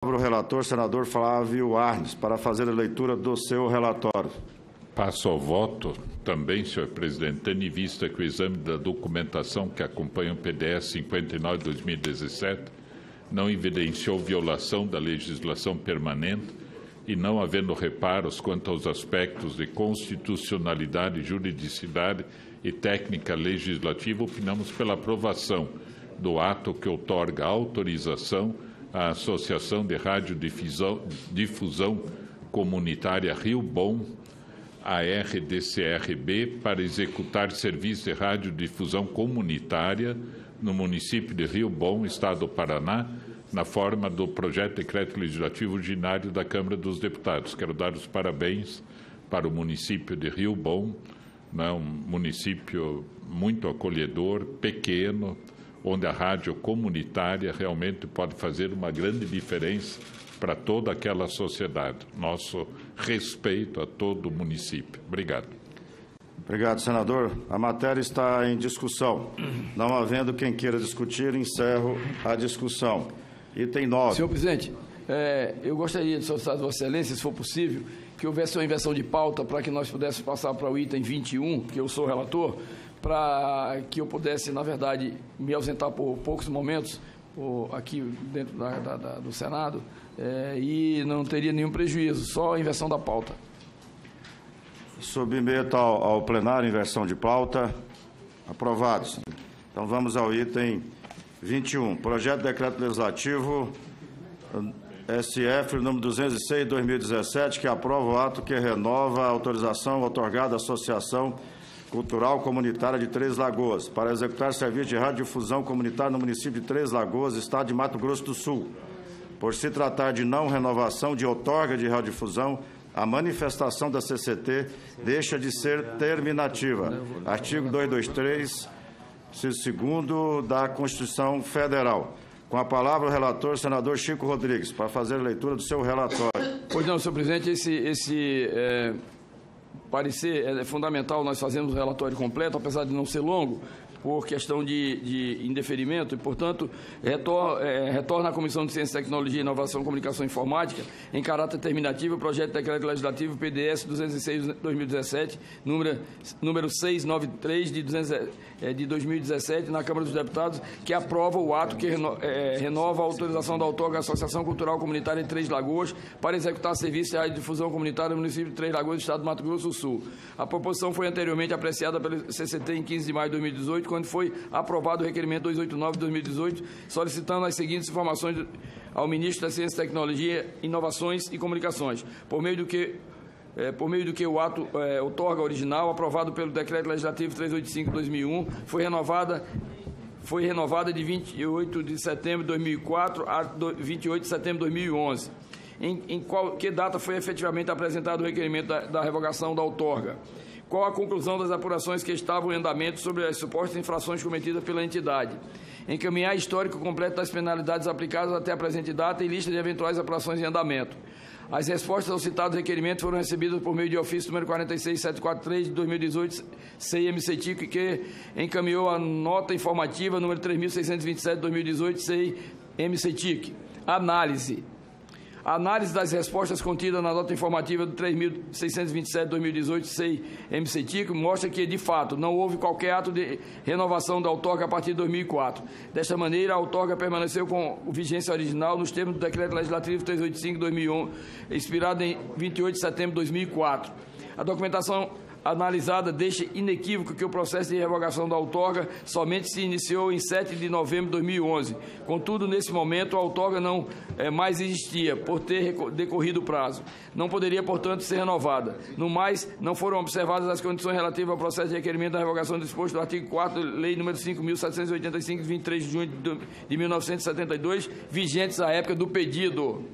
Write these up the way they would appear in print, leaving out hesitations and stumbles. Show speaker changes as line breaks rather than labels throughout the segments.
O relator, senador Flávio Arnes, para fazer a leitura do seu relatório.
Passo ao voto também, senhor presidente, tendo em vista que o exame da documentação que acompanha o PDS 59/2017 não evidenciou violação da legislação permanente e não havendo reparos quanto aos aspectos de constitucionalidade, juridicidade e técnica legislativa, opinamos pela aprovação do ato que outorga autorização à Associação de Radiodifusão Comunitária Rio Bom, a RDCRB, para executar serviço de radiodifusão comunitária no município de Rio Bom, Estado do Paraná, na forma do projeto de decreto legislativo ordinário da Câmara dos Deputados. Quero dar os parabéns para o município de Rio Bom, um município muito acolhedor, pequeno, onde a rádio comunitária realmente pode fazer uma grande diferença para toda aquela sociedade. Nosso respeito a todo o município. Obrigado.
Obrigado, senador. A matéria está em discussão. Não havendo quem queira discutir, encerro a discussão. Item 9.
Senhor presidente, eu gostaria de solicitar de Vossa Excelência, se for possível, que houvesse uma inversão de pauta para que nós pudéssemos passar para o item 21, que eu sou relator, para que eu pudesse, na verdade, me ausentar por poucos momentos aqui dentro do Senado e não teria nenhum prejuízo, só a inversão da pauta.
Submeto ao plenário inversão de pauta. Aprovados. Então, vamos ao item 21. Projeto de Decreto Legislativo SF número 206, 2017, que aprova o ato que renova a autorização outorgada à Associação Cultural Comunitária de Três Lagoas para executar serviço de radiodifusão comunitária no município de Três Lagoas, Estado de Mato Grosso do Sul. Por se tratar de não renovação de outorga de radiodifusão, a manifestação da CCT deixa de ser terminativa. Artigo 223, inciso 2º da Constituição Federal. Com a palavra o relator, senador Chico Rodrigues, para fazer a leitura do seu relatório.
Pois não, senhor presidente, esse parecer é fundamental, nós fazemos o relatório completo, apesar de não ser longo, por questão de indeferimento, e, portanto, retorna à Comissão de Ciência, Tecnologia, Inovação, Comunicação e Informática, em caráter terminativo, o projeto de decreto legislativo PDS 206/2017, número 693 de 2017, na Câmara dos Deputados, que aprova o ato que renova a autorização da outorga à Associação Cultural Comunitária de Três Lagoas para executar serviço de radiodifusão comunitária no município de Três Lagoas, Estado do Mato Grosso do Sul. A proposição foi anteriormente apreciada pelo CCT em 15 de maio de 2018, quando foi aprovado o requerimento 289 de 2018, solicitando as seguintes informações ao Ministro da Ciência, Tecnologia, Inovações e Comunicações, por meio do que o ato outorga original, aprovado pelo Decreto Legislativo 385/2001, foi renovada de 28 de setembro de 2004 a 28 de setembro de 2011. Em que data foi efetivamente apresentado o requerimento da revogação da outorga? Qual a conclusão das apurações que estavam em andamento sobre as supostas infrações cometidas pela entidade? Encaminhar histórico completo das penalidades aplicadas até a presente data e lista de eventuais apurações em andamento. As respostas ao citado requerimento foram recebidas por meio de ofício número 46743 de 2018, CIMCTIC, que encaminhou a nota informativa número 3627 de 2018, CIMCTIC. Análise. A análise das respostas contidas na nota informativa do 3.627 de 2018, CIMCTIC, mostra que, de fato, não houve qualquer ato de renovação da outorga a partir de 2004. Desta maneira, a outorga permaneceu com vigência original nos termos do Decreto Legislativo 385 de 2001, expirado em 28 de setembro de 2004. A documentação analisada deixa inequívoco que o processo de revogação da outorga somente se iniciou em 7 de novembro de 2011. Contudo, nesse momento, a outorga não mais existia, por ter decorrido o prazo. Não poderia, portanto, ser renovada. No mais, não foram observadas as condições relativas ao processo de requerimento da revogação disposto do artigo 4º da Lei nº 5.785, de 23 de junho de 1972, vigentes à época do pedido.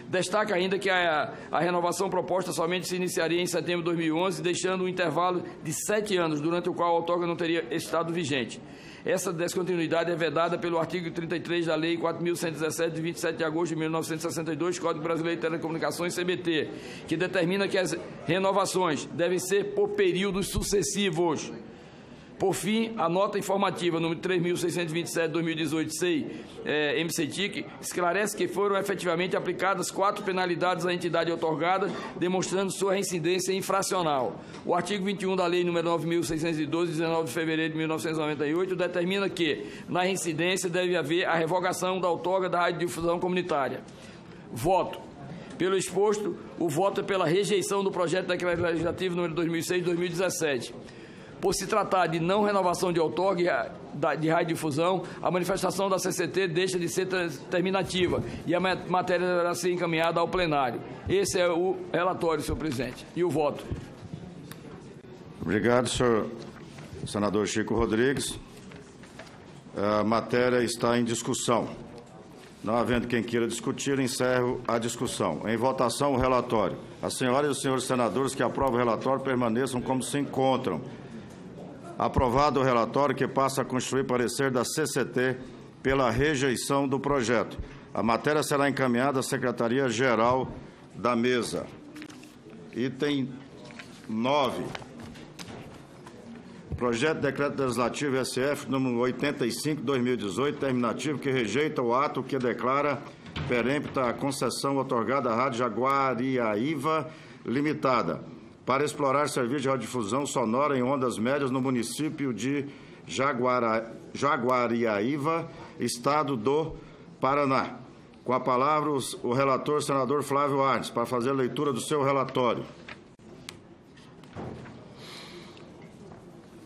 Destaca ainda que a renovação proposta somente se iniciaria em setembro de 2011, deixando um intervalo de 7 anos, durante o qual a outorga não teria estado vigente. Essa descontinuidade é vedada pelo artigo 33 da Lei 4.117, de 27 de agosto de 1962, Código Brasileiro de Telecomunicações, CBT, que determina que as renovações devem ser por períodos sucessivos. Por fim, a nota informativa número 3.627/2018, MCTIC, esclarece que foram efetivamente aplicadas 4 penalidades à entidade outorgada, demonstrando sua reincidência infracional. O artigo 21 da Lei nº 9.612, 19 de fevereiro de 1998, determina que, na reincidência, deve haver a revogação da outorga da radiodifusão comunitária. Voto. Pelo exposto, o voto é pela rejeição do projeto de decreto legislativo número 2006-2017. Por se tratar de não renovação de outorga de radiodifusão, a manifestação da CCT deixa de ser terminativa e a matéria deverá ser encaminhada ao plenário. Esse é o relatório, senhor presidente. E o voto.
Obrigado, senhor senador Chico Rodrigues. A matéria está em discussão. Não havendo quem queira discutir, encerro a discussão. Em votação, o relatório. As senhoras e os senhores senadores que aprovam o relatório permaneçam como se encontram. Aprovado o relatório, que passa a constituir parecer da CCT pela rejeição do projeto. A matéria será encaminhada à Secretaria-Geral da Mesa. Item 9. Projeto de Decreto Legislativo SF número 85/2018, terminativo, que rejeita o ato que declara perempta a concessão outorgada à Rádio Jaguariaíva Limitada para explorar serviço de radiodifusão sonora em ondas médias no município de Jaguariaíva, estado do Paraná. Com a palavra, o relator, senador Flávio Arnes, para fazer a leitura do seu relatório.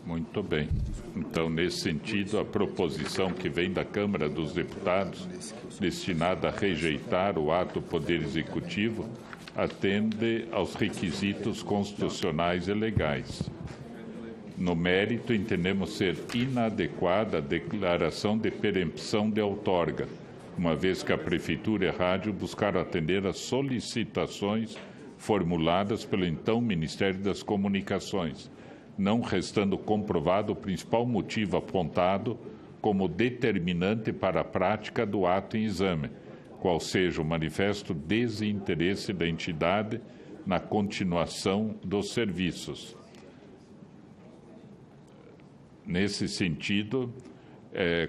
Muito bem. Então, nesse sentido, a proposição que vem da Câmara dos Deputados, destinada a rejeitar o ato do Poder Executivo, atende aos requisitos constitucionais e legais. No mérito, entendemos ser inadequada a declaração de perempção de outorga, uma vez que a Prefeitura e a Rádio buscaram atender às solicitações formuladas pelo então Ministério das Comunicações, não restando comprovado o principal motivo apontado como determinante para a prática do ato em exame, qual seja o manifesto desinteresse da entidade na continuação dos serviços. Nesse sentido,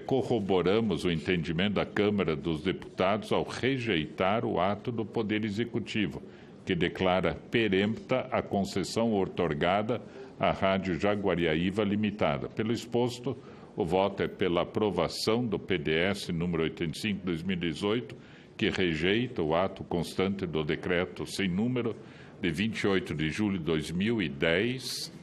corroboramos o entendimento da Câmara dos Deputados ao rejeitar o ato do Poder Executivo, que declara perempta a concessão outorgada à Rádio Jaguariaíva Limitada. Pelo exposto, o voto é pela aprovação do PDS número 85/2018, que rejeita o ato constante do decreto sem número de 28 de julho de 2010,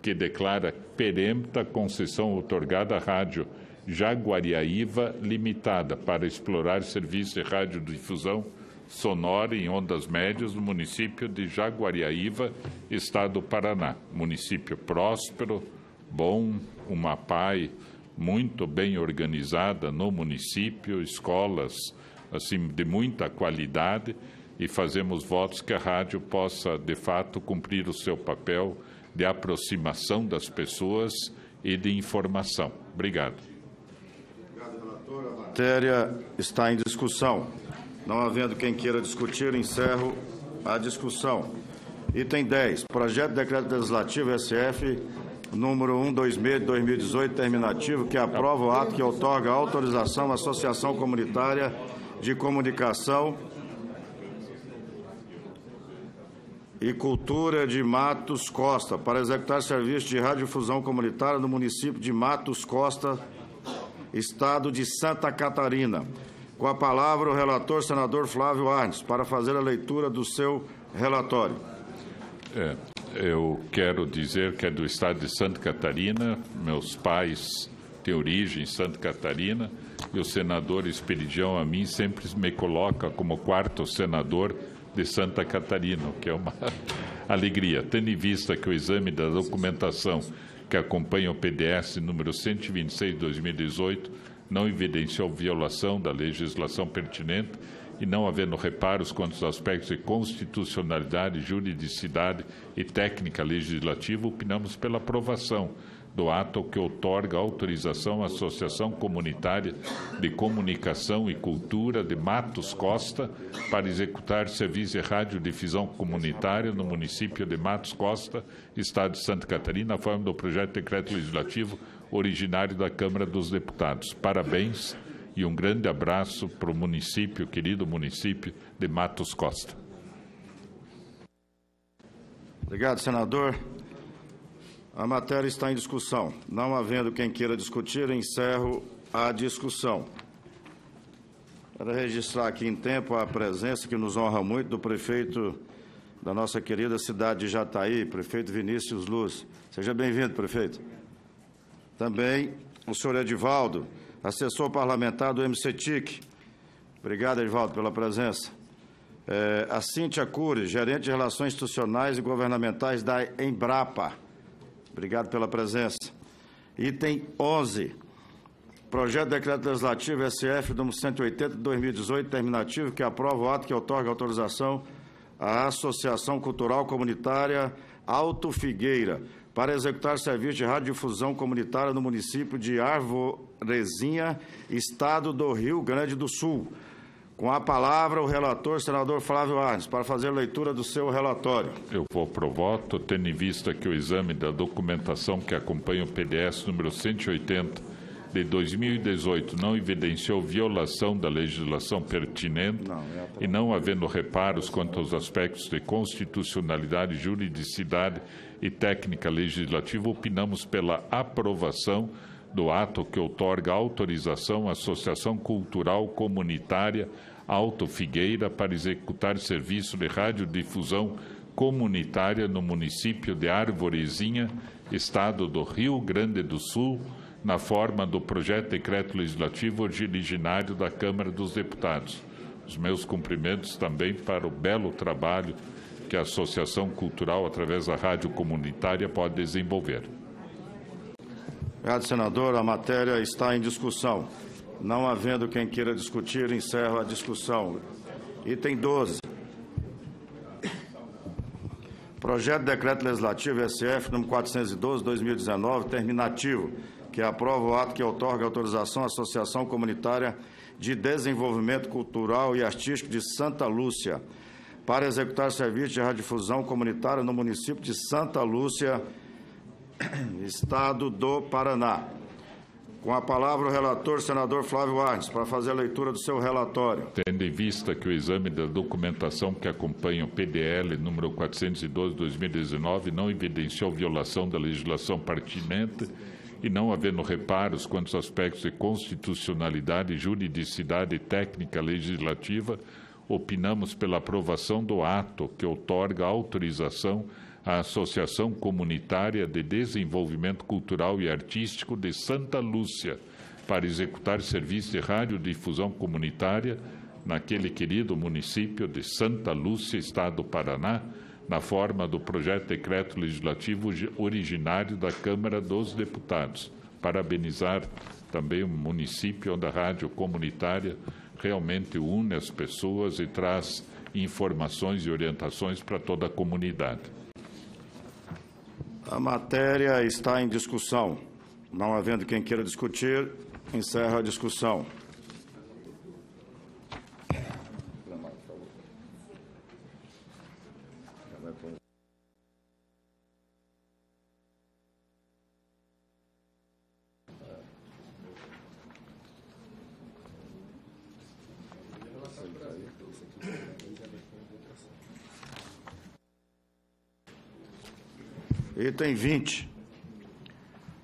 que declara perempta a concessão outorgada à Rádio Jaguariaíva Limitada para explorar serviço de radiodifusão sonora em ondas médias no município de Jaguariaíva, estado do Paraná. Município próspero, bom, uma PAI muito bem organizada no município, escolas assim de muita qualidade, e fazemos votos que a rádio possa, de fato, cumprir o seu papel de aproximação das pessoas e de informação. Obrigado.
Obrigado, relator. A matéria está em discussão. Não havendo quem queira discutir, encerro a discussão. Item 10. Projeto de Decreto Legislativo SF número 126/2018, terminativo, que aprova o ato que outorga autorização à Associação Comunitária de Comunicação e Cultura de Matos Costa para executar serviço de radiodifusão comunitária no município de Matos Costa, estado de Santa Catarina. Com a palavra, o relator, senador Flávio Arnes, para fazer a leitura do seu relatório.
Eu quero dizer que é do estado de Santa Catarina, meus pais têm origem em Santa Catarina, e o senador Esperidião, a mim, sempre me coloca como 4º senador de Santa Catarina, o que é uma alegria, tendo em vista que o exame da documentação que acompanha o PDS número 126/2018 não evidenciou violação da legislação pertinente e não havendo reparos quanto aos aspectos de constitucionalidade, juridicidade e técnica legislativa, opinamos pela aprovação do ato que outorga autorização à Associação Comunitária de Comunicação e Cultura de Matos Costa para executar serviço de radiodifusão comunitária no município de Matos Costa, Estado de Santa Catarina, na forma do projeto de decreto legislativo originário da Câmara dos Deputados. Parabéns e um grande abraço para o município, querido município de Matos Costa.
Obrigado, senador. A matéria está em discussão. Não havendo quem queira discutir, encerro a discussão. Para registrar aqui em tempo a presença, que nos honra muito, do prefeito da nossa querida cidade de Jataí, prefeito Vinícius Luz. Seja bem-vindo, prefeito. Também o senhor Edivaldo, assessor parlamentar do MCTIC. Obrigado, Edivaldo, pela presença. A Cíntia Cury, gerente de Relações Institucionais e Governamentais da Embrapa. Obrigado pela presença. Item 11. Projeto de Decreto Legislativo SF número 180 de 2018, terminativo, que aprova o ato que outorga autorização à Associação Cultural Comunitária Alto Figueira para executar serviço de radiodifusão comunitária no município de Arvorezinha, Estado do Rio Grande do Sul. Com a palavra, o relator, senador Flávio Arnes, para fazer a leitura do seu relatório.
Eu vou pro voto, tendo em vista que o exame da documentação que acompanha o PDS número 180 de 2018 não evidenciou violação da legislação pertinente e não havendo reparos quanto aos aspectos de constitucionalidade, juridicidade e técnica legislativa, opinamos pela aprovação do ato que outorga autorização à Associação Cultural Comunitária Alto Figueira para executar serviço de radiodifusão comunitária no município de Arvorezinha, Estado do Rio Grande do Sul, na forma do projeto de decreto legislativo originário da Câmara dos Deputados. Os meus cumprimentos também para o belo trabalho que a Associação Cultural, através da rádio comunitária, pode desenvolver.
Obrigado, senador. A matéria está em discussão. Não havendo quem queira discutir, encerro a discussão. Item 12. Projeto de Decreto Legislativo SF número 412, 2019, terminativo, que aprova o ato que outorga autorização à Associação Comunitária de Desenvolvimento Cultural e Artístico de Santa Lúcia para executar serviço de radiodifusão comunitária no município de Santa Lúcia, Estado do Paraná. Com a palavra, o relator, senador Flávio Arnes, para fazer a leitura do seu relatório.
Tendo em vista que o exame da documentação que acompanha o PDL número 412/2019 não evidenciou violação da legislação pertinente e não havendo reparos quanto aos aspectos de constitucionalidade, juridicidade e técnica legislativa, opinamos pela aprovação do ato que outorga autorização à Associação Comunitária de Desenvolvimento Cultural e Artístico de Santa Lúcia para executar serviço de radiodifusão comunitária naquele querido município de Santa Lúcia, Estado do Paraná, na forma do projeto de decreto legislativo originário da Câmara dos Deputados. Parabenizar também o município onde a rádio comunitária realmente une as pessoas e traz informações e orientações para toda a comunidade.
A matéria está em discussão. Não havendo quem queira discutir, encerro a discussão. Item 20.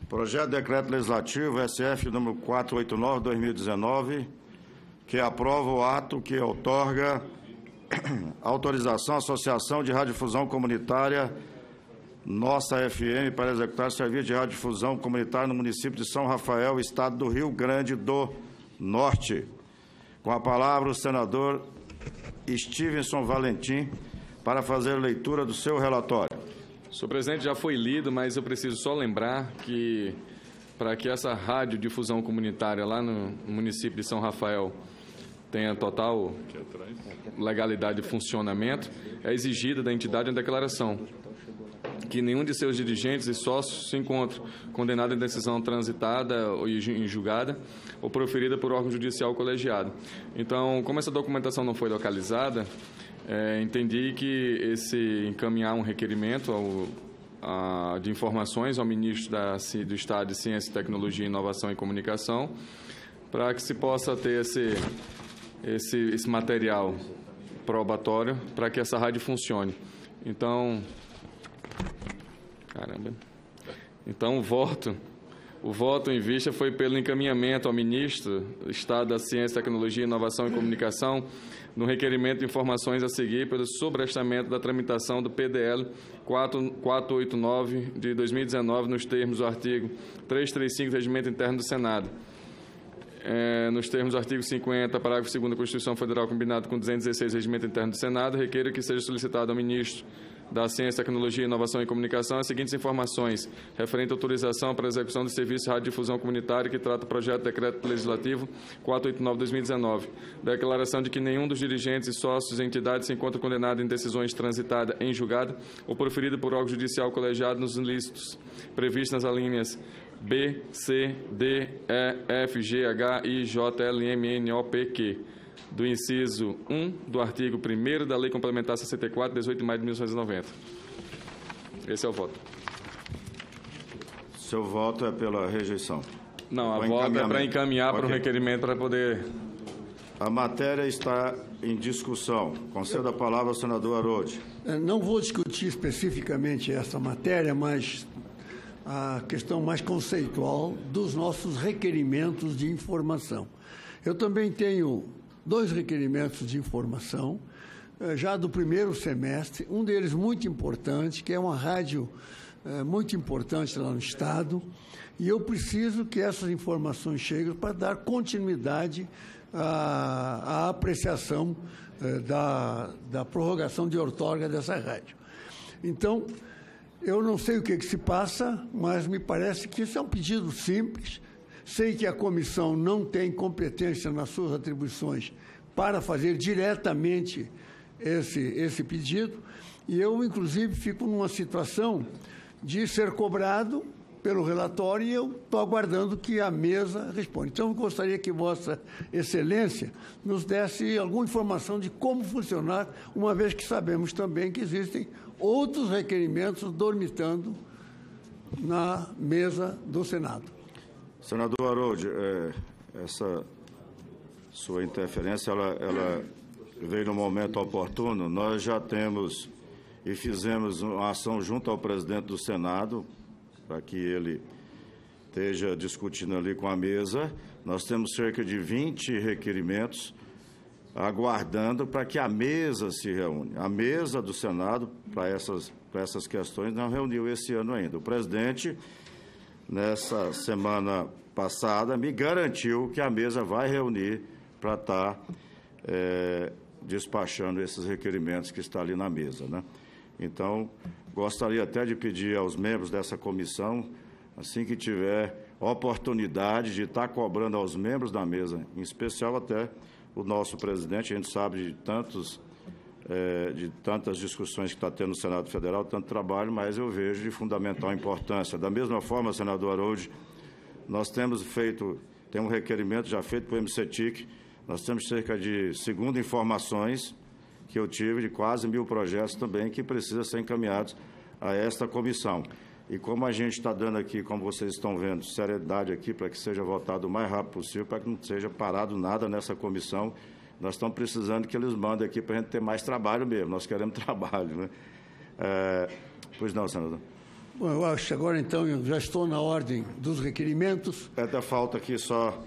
Projeto de Decreto Legislativo SF número 489/2019, que aprova o ato que outorga autorização à Associação de Radiodifusão Comunitária Nossa FM para executar serviço de radiodifusão comunitária no município de São Rafael, Estado do Rio Grande do Norte. Com a palavra, o senador Stevenson Valentim, para fazer a leitura do seu relatório.
Senhor presidente, já foi lido, mas eu preciso só lembrar que, para que essa radiodifusão comunitária lá no município de São Rafael tenha total legalidade de funcionamento, é exigida da entidade uma declaração, que nenhum de seus dirigentes e sócios se encontre condenado em decisão transitada ou em julgada ou proferida por órgão judicial colegiado. Então, como essa documentação não foi localizada, entendi que esse encaminhar um requerimento de informações ao ministro do Estado de Ciência, Tecnologia, Inovação e Comunicação, para que se possa ter esse material probatório para que essa rádio funcione. Então, o voto em vista foi pelo encaminhamento ao ministro do Estado da Ciência, Tecnologia, Inovação e Comunicação no requerimento de informações a seguir pelo sobrestamento da tramitação do PDL 489 de 2019 nos termos do artigo 335 do Regimento Interno do Senado. Nos termos do artigo 50, parágrafo 2º da Constituição Federal, combinado com 216 do Regimento Interno do Senado, requeiro que seja solicitado ao ministro da Ciência, Tecnologia, Inovação e Comunicação as seguintes informações: referente à autorização para a execução do serviço de radiodifusão comunitária que trata o projeto de decreto legislativo 489/2019. Declaração de que nenhum dos dirigentes e sócios e entidades se encontra condenado em decisões transitadas em julgado ou proferido por órgão judicial colegiado nos ilícitos previstos nas alíneas B, C, D, E, F, G, H, I, J, L, M, N, O, P, Q, do inciso 1 do artigo 1º da Lei Complementar 64, 18 de maio de 1990. Esse é o voto.
Seu voto é pela rejeição?
Não, a voto é para encaminhar para o requerimento para poder...
A matéria está em discussão. Concedo a palavra ao senador Aroldi.
Não vou discutir especificamente essa matéria, mas a questão mais conceitual dos nossos requerimentos de informação. Eu também tenho 2 requerimentos de informação, já do primeiro semestre, um deles muito importante, que é uma rádio muito importante lá no Estado, e eu preciso que essas informações cheguem para dar continuidade à apreciação da prorrogação de outorga dessa rádio. Então, eu não sei o que se passa, mas me parece que isso é um pedido simples. Sei que a comissão não tem competência nas suas atribuições para fazer diretamente esse pedido, e eu, inclusive, fico numa situação de ser cobrado pelo relatório e eu estou aguardando que a mesa responda. Então, eu gostaria que Vossa Excelência nos desse alguma informação de como funcionar, uma vez que sabemos também que existem outros requerimentos dormitando na mesa do Senado.
Senador Aroldi, essa sua interferência, ela veio no momento oportuno. Nós já temos e fizemos uma ação junto ao presidente do Senado, para que ele esteja discutindo ali com a mesa. Nós temos cerca de 20 requerimentos aguardando para que a mesa se reúne. A mesa do Senado, para essas questões, não reuniu esse ano ainda. O presidente, nessa semana passada, me garantiu que a mesa vai reunir para estar despachando esses requerimentos que estão ali na mesa, né? Então, gostaria até de pedir aos membros dessa comissão, assim que tiver oportunidade de estar cobrando aos membros da mesa, em especial até o nosso presidente. A gente sabe de tantas discussões que está tendo no Senado Federal, tanto trabalho, mas eu vejo de fundamental importância. Da mesma forma, senador Aroldi, nós tem um requerimento já feito para o MCTIC, nós temos cerca de, segundo informações que eu tive, de quase 1000 projetos também que precisam ser encaminhados a esta comissão. E como a gente está dando aqui, como vocês estão vendo, seriedade aqui para que seja votado o mais rápido possível, para que não seja parado nada nessa comissão, nós estamos precisando que eles mandem aqui para a gente ter mais trabalho mesmo. Nós queremos trabalho, né? Pois não, senador?
Bom, eu acho que agora, então, eu já estou na ordem dos requerimentos.
Até falta aqui só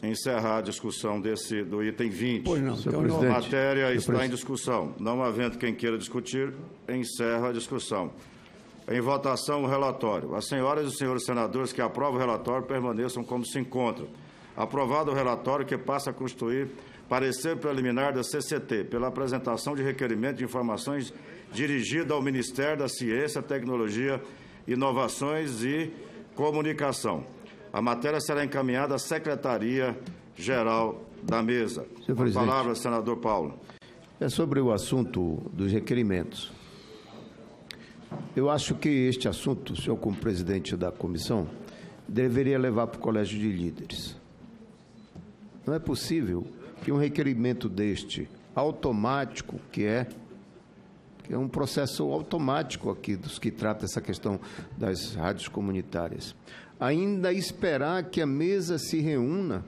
encerrar a discussão do item 20.
Pois não, então,
a matéria está em discussão. Não havendo quem queira discutir, encerro a discussão. Em votação, o relatório. As senhoras e os senhores senadores que aprovam o relatório permaneçam como se encontram. Aprovado o relatório, que passa a constituir parecer preliminar da CCT, pela apresentação de requerimento de informações dirigido ao Ministério da Ciência, Tecnologia, Inovações e Comunicação. A matéria será encaminhada à Secretaria-Geral da Mesa.
Senhor presidente,
a palavra, senador Paulo.
é sobre o assunto dos requerimentos. Eu acho que este assunto, o senhor como presidente da comissão, deveria levar para o Colégio de Líderes. Não é possível que um requerimento deste, automático, que é um processo automático aqui dos que trata essa questão das rádios comunitárias, ainda esperar que a mesa se reúna.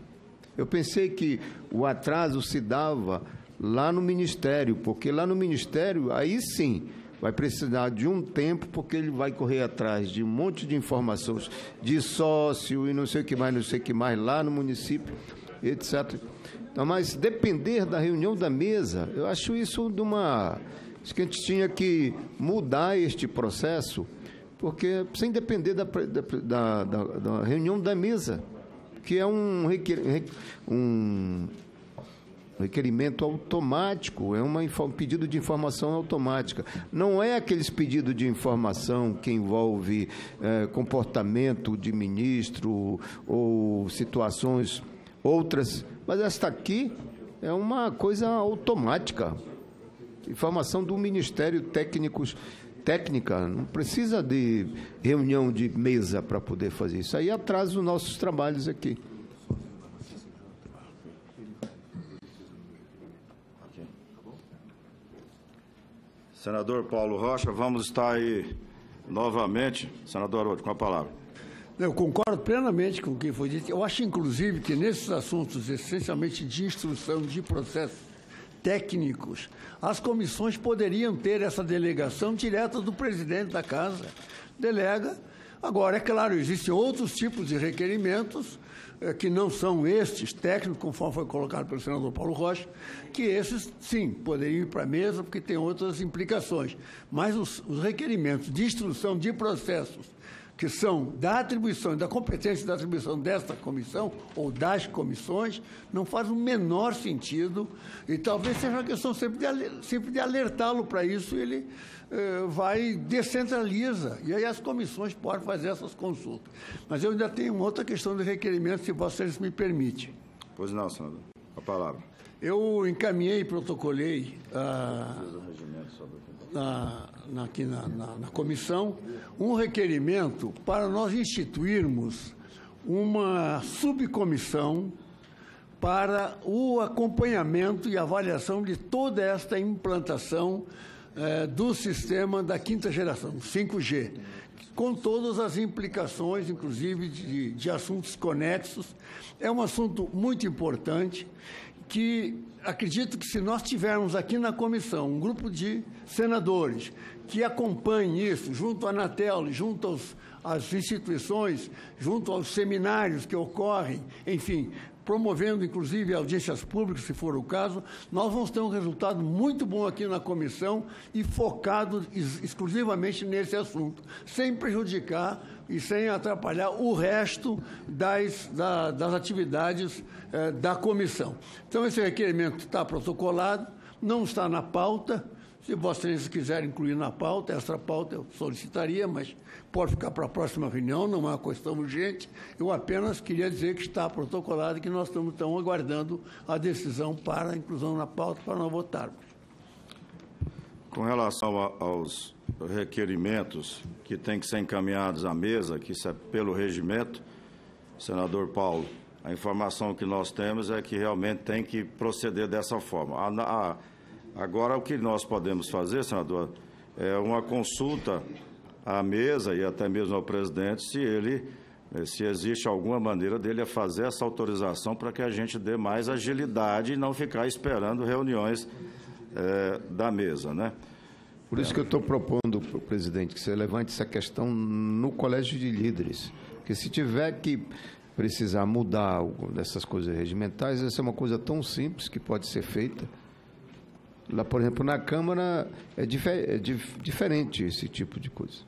Eu pensei que o atraso se dava lá no Ministério, porque lá no Ministério, aí sim, vai precisar de um tempo, porque ele vai correr atrás de um monte de informações de sócio e não sei o que mais lá no município, etc. Então, mas depender da reunião da mesa, eu acho isso de uma... Acho que a gente tinha que mudar este processo, porque sem depender da reunião da mesa, que é um requerimento automático, é um pedido de informação automática. Não é aqueles pedidos de informação que envolve comportamento de ministro ou situações outras, mas esta aqui é uma coisa automática. Informação do Ministério técnica, não precisa de reunião de mesa para poder fazer isso. Aí atrasa os nossos trabalhos aqui.
Senador Paulo Rocha, vamos estar aí novamente. Senador Haroldo, com a palavra.
Eu concordo plenamente com o que foi dito. Eu acho, inclusive, que nesses assuntos, essencialmente de instrução de processos técnicos, as comissões poderiam ter essa delegação direta do presidente da Casa. Delega. Agora, é claro, existem outros tipos de requerimentos que não são estes técnicos, conforme foi colocado pelo senador Paulo Rocha, que esses, sim, poderiam ir para a mesa, porque tem outras implicações. Mas os requerimentos de instrução de processos que são da atribuição e da competência da atribuição desta comissão ou das comissões, não faz o menor sentido e talvez seja uma questão sempre de alertá-lo para isso, e ele descentraliza, e aí as comissões podem fazer essas consultas. Mas eu ainda tenho uma outra questão de requerimento, se Vossa Excelência me permite.
Pois não, senador. A palavra.
Eu encaminhei e protocolei aqui na comissão um requerimento para nós instituirmos uma subcomissão para o acompanhamento e avaliação de toda esta implantação do sistema da quinta geração, 5G, com todas as implicações, inclusive de assuntos conexos. É um assunto muito importante, que acredito que se nós tivermos aqui na comissão um grupo de senadores que acompanhem isso, junto à Anatel, junto às instituições, junto aos seminários que ocorrem, enfim, promovendo inclusive audiências públicas, se for o caso, nós vamos ter um resultado muito bom aqui na comissão e focado exclusivamente nesse assunto, sem prejudicar e sem atrapalhar o resto das atividades da comissão. Então, esse requerimento está protocolado, não está na pauta. Se vocês quiserem incluir na pauta, essa pauta eu solicitaria, mas pode ficar para a próxima reunião, não é uma questão urgente. Eu apenas queria dizer que está protocolado e que nós estamos, então, aguardando a decisão para a inclusão na pauta, para nós votarmos.
Com relação aos requerimentos que têm que ser encaminhados à mesa, que isso é pelo regimento, senador Paulo, a informação que nós temos é que realmente tem que proceder dessa forma. Agora, o que nós podemos fazer, senador, é uma consulta à mesa e até mesmo ao presidente, se existe alguma maneira dele fazer essa autorização para que a gente dê mais agilidade e não ficar esperando reuniões da mesa, né?
Por isso que eu estou propondo, presidente, que você levante essa questão no Colégio de Líderes, porque se tiver que precisar mudar algo dessas coisas regimentais, essa é uma coisa tão simples que pode ser feita. Lá, por exemplo, na Câmara é diferente esse tipo de coisa.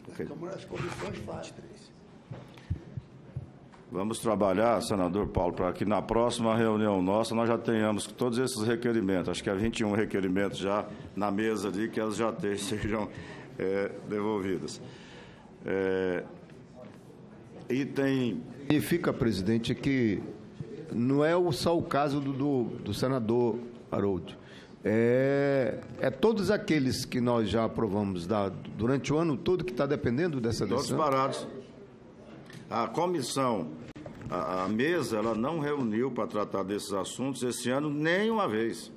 Okay. As comissões fazem.
Vamos trabalhar, senador Paulo, para que na próxima reunião nossa nós já tenhamos todos esses requerimentos. Acho que há 21 requerimentos já na mesa ali, que elas já sejam devolvidas.
Significa, presidente, que não é só o caso do senador Haroldo. todos aqueles que nós já aprovamos durante o ano todo que está dependendo dessa decisão?
Todos parados. A comissão, a mesa, ela não reuniu para tratar desses assuntos esse ano nenhuma vez.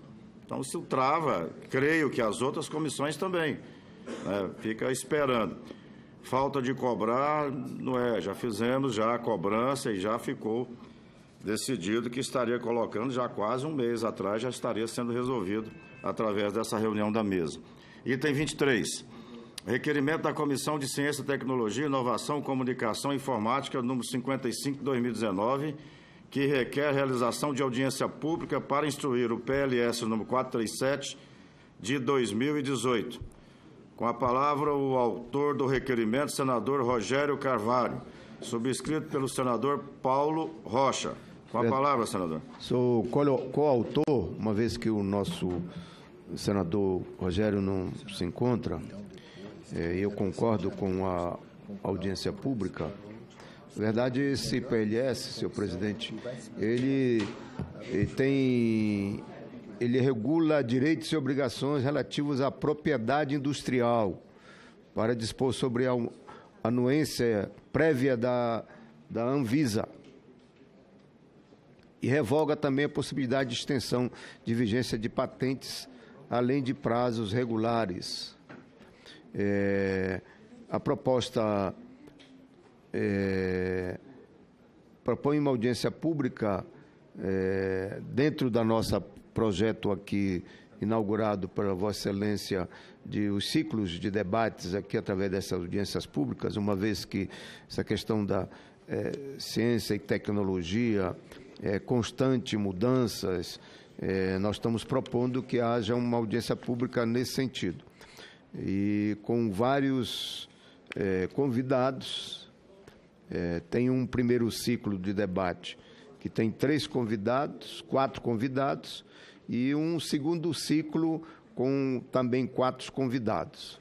Então, isso trava, creio que as outras comissões também, né? Fica esperando. Falta de cobrar, não é, já fizemos já a cobrança e já ficou decidido que estaria colocando, já quase um mês atrás, já estaria sendo resolvido através dessa reunião da mesa. Item 23, requerimento da Comissão de Ciência, Tecnologia, Inovação, Comunicação e Informática, número 55/2019, que requer a realização de audiência pública para instruir o PLS número 437 de 2018. Com a palavra, o autor do requerimento, senador Rogério Carvalho, subscrito pelo senador Paulo Rocha. Com a palavra, senador.
Sou coautor, uma vez que o nosso senador Rogério não se encontra, eu concordo com a audiência pública. Na verdade, esse PLS, senhor presidente, ele regula direitos e obrigações relativos à propriedade industrial, para dispor sobre a anuência prévia da Anvisa. E revoga também a possibilidade de extensão de vigência de patentes, além de prazos regulares. A proposta propõe uma audiência pública dentro da nossa projeto aqui inaugurado pela Vossa Excelência de os ciclos de debates aqui através dessas audiências públicas, uma vez que essa questão da ciência e tecnologia constante mudanças, nós estamos propondo que haja uma audiência pública nesse sentido. E com vários convidados, tem um primeiro ciclo de debate que tem 4 convidados, e um segundo ciclo com também 4 convidados,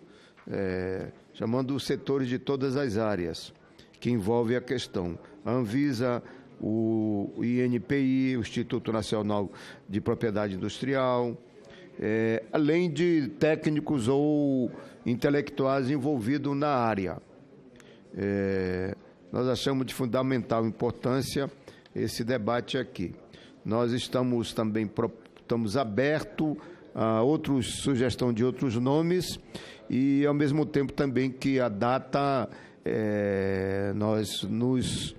chamando os setores de todas as áreas que envolve a questão. A Anvisa, o INPI, o Instituto Nacional de Propriedade Industrial, além de técnicos ou intelectuais envolvidos na área. Nós achamos de fundamental importância esse debate aqui. Nós estamos também abertos a sugestão de outros nomes e, ao mesmo tempo, também que a data nós nos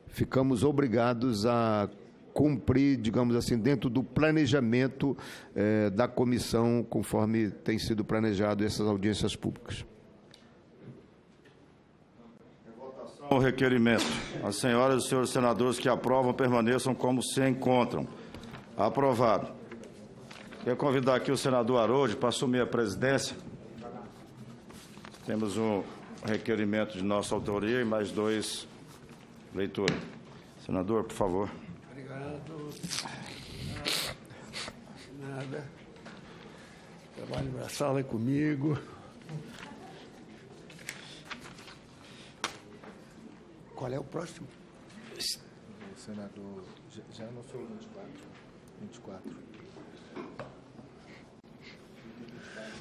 ficamos obrigados a cumprir, digamos assim, dentro do planejamento da comissão, conforme tem sido planejado essas audiências públicas.
O requerimento. As senhoras e os senhores senadores que aprovam permaneçam como se encontram. Aprovado. Quero convidar aqui o senador Haroldo para assumir a presidência. Temos um requerimento de nossa autoria e mais 2 leituras. Senador, por favor.
Obrigado. Nada. Trabalho na sala é comigo. Qual é o próximo?
O senador já anunciou 24.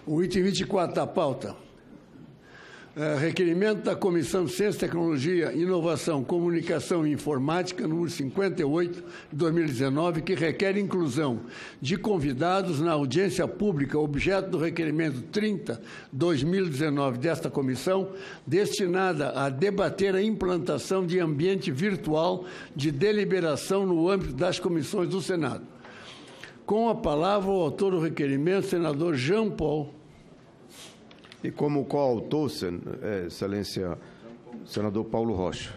O item 24 da pauta. Requerimento da Comissão de Ciência, Tecnologia, Inovação, Comunicação e Informática, número 58, de 2019, que requer inclusão de convidados na audiência pública, objeto do requerimento 30/2019 desta comissão, destinada a debater a implantação de ambiente virtual de deliberação no âmbito das comissões do Senado. Com a palavra, o autor do requerimento, senador Jean Paul.
E como coautor, Excelência, senador Paulo Rocha.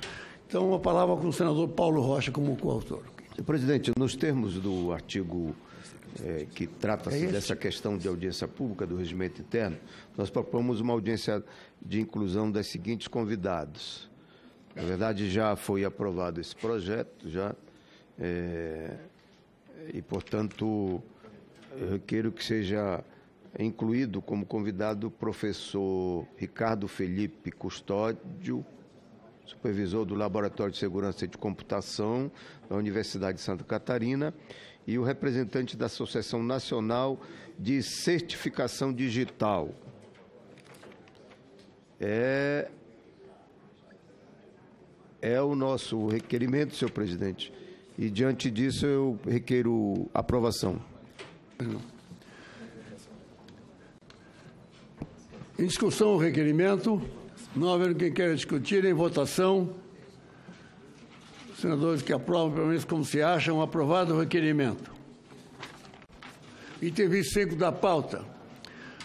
Então, a palavra com o senador Paulo Rocha como coautor.
Senhor presidente, nos termos do artigo que trata-se dessa questão de audiência pública do regimento interno, nós propomos uma audiência de inclusão das seguintes convidados. Na verdade, já foi aprovado esse projeto, e, portanto, eu requeiro que seja incluído como convidado o professor Ricardo Felipe Custódio, supervisor do Laboratório de Segurança de Computação da Universidade de Santa Catarina, e o representante da Associação Nacional de Certificação Digital. É o nosso requerimento, senhor presidente, e diante disso eu requeiro aprovação.
Em discussão o requerimento, não havendo quem queira discutir, em votação. Senadores que aprovam, pelo menos como se acham, aprovado o requerimento. Item 25 da pauta.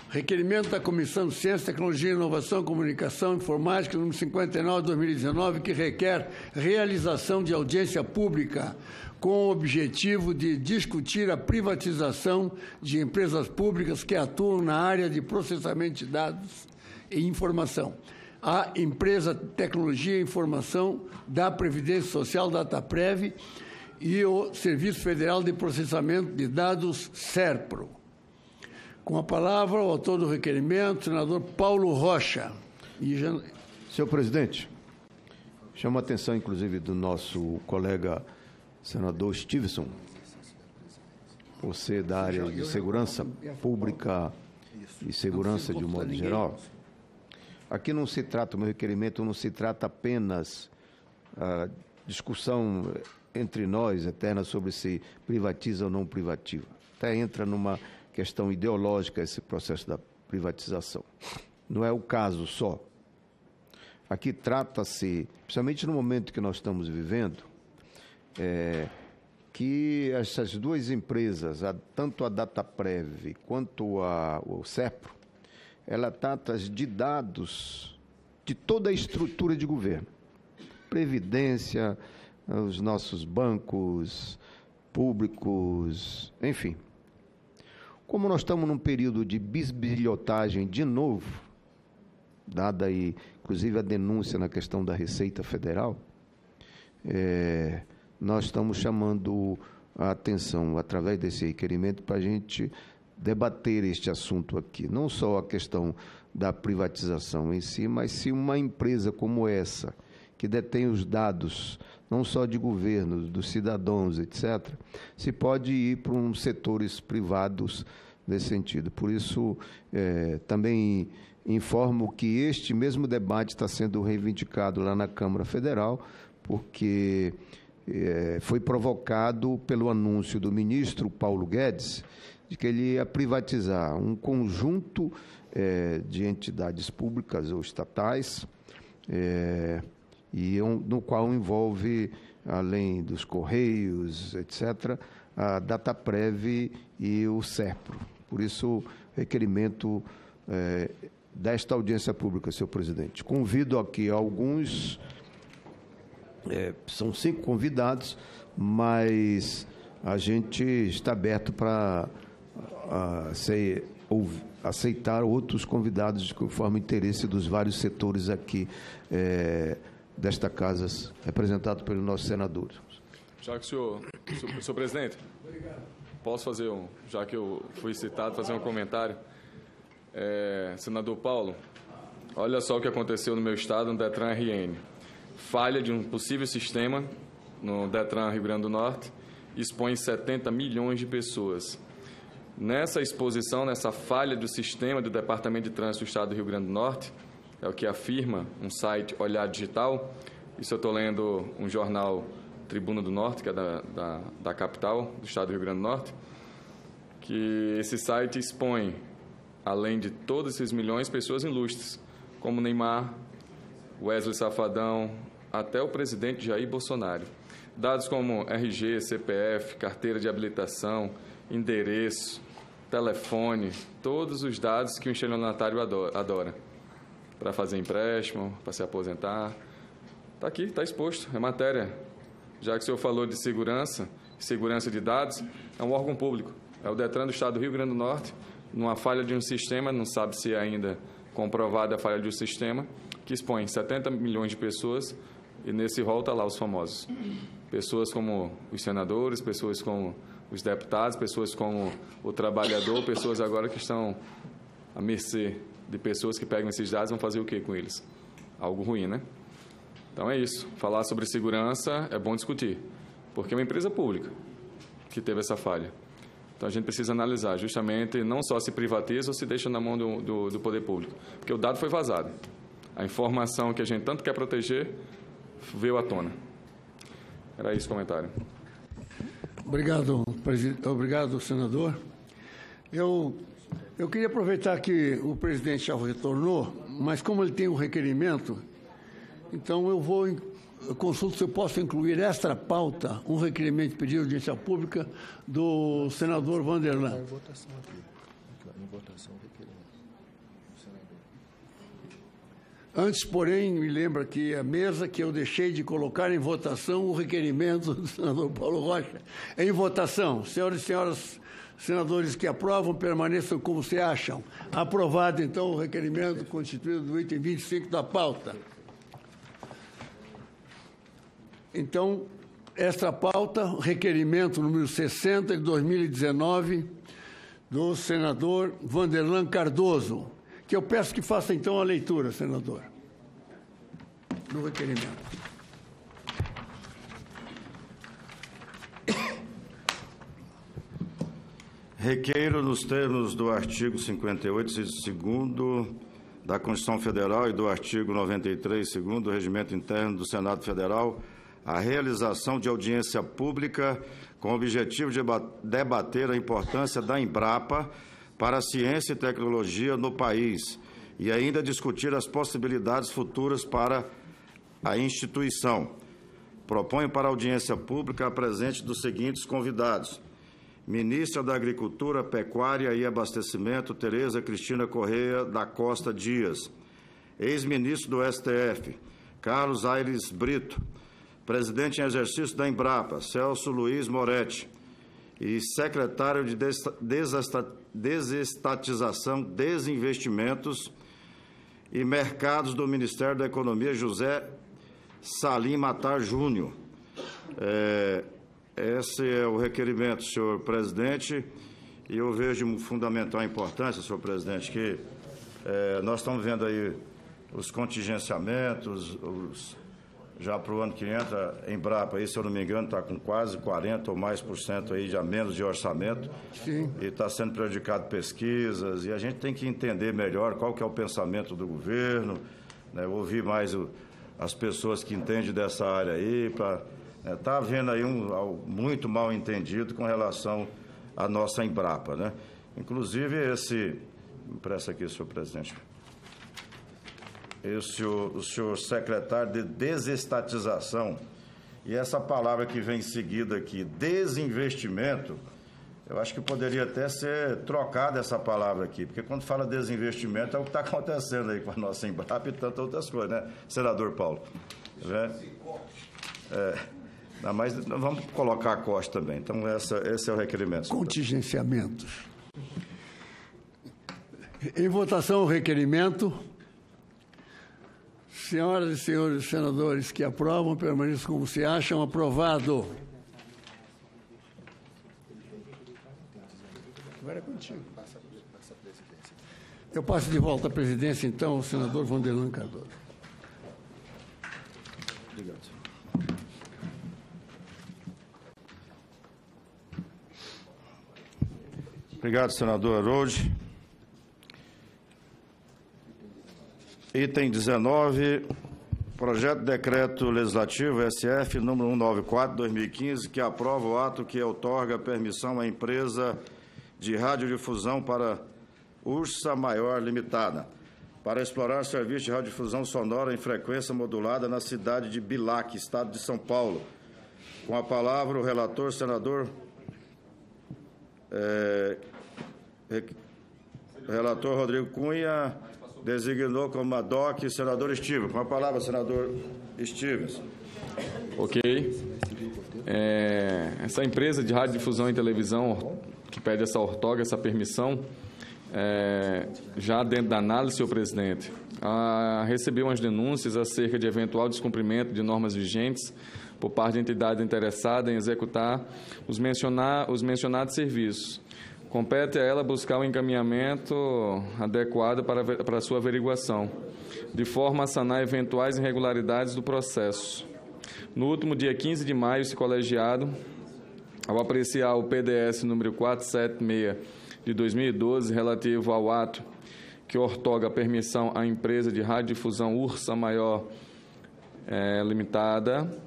Requerimento da Comissão de Ciência, Tecnologia, Inovação, Comunicação e Informática, número 59, 2019, que requer realização de audiência pública com o objetivo de discutir a privatização de empresas públicas que atuam na área de processamento de dados e informação. A Empresa Tecnologia e Informação da Previdência Social, Dataprev, e o Serviço Federal de Processamento de Dados, SERPRO. Com a palavra, o autor do requerimento, senador Paulo Rocha.
Senhor presidente, chamo a atenção, inclusive, do nosso colega senador Stevenson, por ser da área de segurança pública e segurança de um modo geral. Aqui não se trata, o meu requerimento não se trata apenas a discussão entre nós, eterna, sobre se privatiza ou não privatiza. Até entra numa questão ideológica esse processo da privatização. Não é o caso só. Aqui trata-se, principalmente no momento que nós estamos vivendo, que essas duas empresas, tanto a Dataprev quanto o SERPRO, ela trata de dados de toda a estrutura de governo. Previdência, os nossos bancos públicos, enfim. Como nós estamos num período de bisbilhotagem de novo, dada aí, inclusive, a denúncia na questão da Receita Federal, nós estamos chamando a atenção, através desse requerimento, para a gente debater este assunto aqui. Não só a questão da privatização em si, mas se uma empresa como essa, que detém os dados, não só de governo, dos cidadãos, etc., se pode ir para uns setores privados nesse sentido. Por isso, também informo que este mesmo debate está sendo reivindicado lá na Câmara Federal, porque foi provocado pelo anúncio do ministro Paulo Guedes de que ele ia privatizar um conjunto de entidades públicas ou estatais, no qual envolve, além dos Correios, etc., a Dataprev e o SERPRO. Por isso, requerimento desta audiência pública, senhor presidente. Convido aqui alguns, são 5 convidados, mas a gente está aberto para aceitar outros convidados conforme o interesse dos vários setores aqui desta casa, representado pelos nossos senadores.
Já que senhor presidente, posso fazer já que eu fui citado, fazer um comentário? Senador Paulo, olha só o que aconteceu no meu estado, no Detran RN. Falha de um possível sistema no Detran Rio Grande do Norte expõe 70 milhões de pessoas. Nessa exposição, nessa falha do sistema do Departamento de Trânsito do Estado do Rio Grande do Norte, é o que afirma um site Olhar Digital. Isso eu estou lendo um jornal Tribuna do Norte, que é da capital do Estado do Rio Grande do Norte, que esse site expõe, além de todos esses milhões, pessoas ilustres, como Neymar, Wesley Safadão, até o presidente Jair Bolsonaro. Dados como RG, CPF, carteira de habilitação, endereço, telefone, todos os dados que o estelionatário adora. Para fazer empréstimo, para se aposentar. Está aqui, está exposto, é matéria. Já que o senhor falou de segurança de dados, é um órgão público. É o Detran do Estado do Rio Grande do Norte, numa falha de um sistema, não sabe se é ainda comprovada a falha de um sistema, que expõe 70 milhões de pessoas, e nesse rol está lá os famosos. Pessoas como os senadores, pessoas como os deputados, pessoas como o trabalhador, pessoas agora que estão à mercê de pessoas que pegam esses dados, vão fazer o que com eles? Algo ruim, né? Então é isso. Falar sobre segurança é bom discutir, porque é uma empresa pública. que teve essa falha. Então, a gente precisa analisar justamente não só se privatiza ou se deixa na mão do poder público, porque o dado foi vazado. A informação que a gente tanto quer proteger veio à tona. Era esse o comentário.
Obrigado, presidente. Obrigado, senador. Eu queria aproveitar que o presidente já retornou, mas como ele tem um requerimento, então eu consulto se eu posso incluir esta pauta, um requerimento de pedido de audiência pública do senador Vanderlan.
Em votação aqui. Em votação, requerimento.
Antes, porém, me lembra que a mesa que eu deixei de colocar em votação o requerimento do senador Paulo Rocha. Em votação. Senhoras e senhores senadores que aprovam, permaneçam como se acham. Aprovado, então, o requerimento constituído do item 25 da pauta. Então, esta pauta, requerimento número 60 de 2019, do senador Vanderlan Cardoso, que eu peço que faça, então, a leitura, senador, do requerimento.
Requeiro, nos termos do artigo 58, segundo da Constituição Federal e do artigo 93, segundo do Regimento Interno do Senado Federal, a realização de audiência pública com o objetivo de debater a importância da Embrapa para a ciência e tecnologia no país e ainda discutir as possibilidades futuras para a instituição. Proponho para a audiência pública a presença dos seguintes convidados: Ministra da Agricultura, Pecuária e Abastecimento, Tereza Cristina Correia da Costa Dias. Ex-ministro do STF, Carlos Aires Brito. Presidente em exercício da Embrapa, Celso Luiz Moretti. E secretário de Desestatização, Desinvestimentos e Mercados do Ministério da Economia, José Salim Matar Júnior. Esse é o requerimento, senhor presidente, e eu vejo fundamental a importância, senhor presidente, que nós estamos vendo aí os contingenciamentos, já para o ano que entra, a Embrapa, aí, se eu não me engano, está com quase 40% ou mais aí, já menos de orçamento.
Sim.
E está sendo prejudicado pesquisas, e a gente tem que entender melhor qual que é o pensamento do governo, né, ouvir mais as pessoas que entendem dessa área aí, para... Está havendo aí algo muito mal entendido com relação à nossa Embrapa, né? Inclusive me presta aqui, senhor presidente, o senhor secretário de Desestatização, e essa palavra que vem em seguida aqui, desinvestimento, eu acho que poderia até ser trocada essa palavra aqui, porque quando fala desinvestimento é o que está acontecendo aí com a nossa Embrapa e tantas outras coisas, né, senador Paulo? Mas vamos colocar a corte também. Então, esse é o requerimento.
Contingenciamentos. Em votação, o requerimento. Senhoras e senhores senadores que aprovam, permaneçam como se acham. Aprovado. Agora é contigo. Eu passo de volta à presidência, então, ao senador Vanderlan Cardoso.
Obrigado. Obrigado, senador Harold. Item 19, projeto de decreto legislativo SF número 194/2015, que aprova o ato que outorga permissão à empresa de radiodifusão para Ursa Maior Limitada para explorar serviço de radiodifusão sonora em frequência modulada na cidade de Bilac, estado de São Paulo. Com a palavra o relator, senador relator Rodrigo Cunha, designou como ADOC o senador Stevens. Com a palavra, senador Stevens.
Ok. Essa empresa de radiodifusão e televisão que pede essa outorga, essa permissão, já dentro da análise, senhor presidente, recebeu umas denúncias acerca de eventual descumprimento de normas vigentes por parte de entidade interessada em executar os mencionados serviços. Compete a ela buscar um encaminhamento adequado para a sua averiguação, de forma a sanar eventuais irregularidades do processo. No último dia 15 de maio, esse colegiado ao apreciar o PDS número 476 de 2012, relativo ao ato que outorga permissão à empresa de radiodifusão Ursa Maior Limitada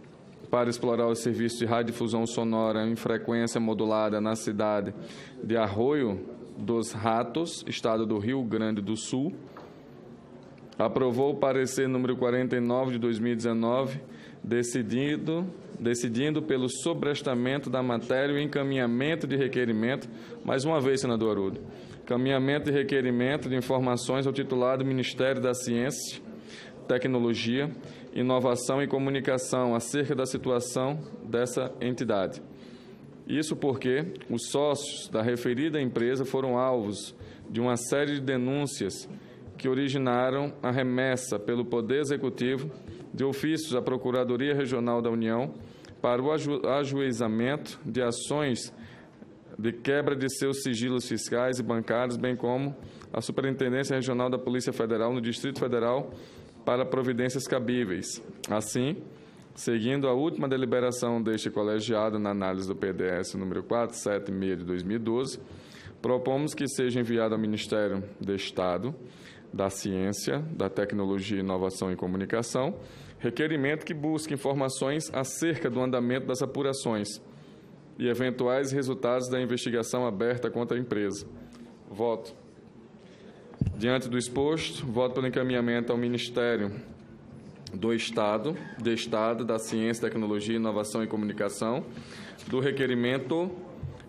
para explorar o serviço de radiodifusão sonora em frequência modulada na cidade de Arroio dos Ratos, estado do Rio Grande do Sul, aprovou o parecer número 49 de 2019, decidindo pelo sobrestamento da matéria e o encaminhamento de requerimento, mais uma vez, senador Arudo, encaminhamento de requerimento de informações ao titulado Ministério da Ciência, Tecnologia, Inovação e Comunicação acerca da situação dessa entidade. Isso porque os sócios da referida empresa foram alvos de uma série de denúncias que originaram a remessa pelo Poder Executivo de ofícios à Procuradoria Regional da União para o ajuizamento de ações de quebra de seus sigilos fiscais e bancários, bem como a Superintendência Regional da Polícia Federal no Distrito Federal para providências cabíveis. Assim, seguindo a última deliberação deste colegiado na análise do PDS número 476 de 2012, propomos que seja enviado ao Ministério do Estado da Ciência, da Tecnologia, Inovação e Comunicação, requerimento que busque informações acerca do andamento das apurações e eventuais resultados da investigação aberta contra a empresa. Voto. Diante do exposto, voto pelo encaminhamento ao Ministério do Estado, da Ciência, Tecnologia, Inovação e Comunicação, do requerimento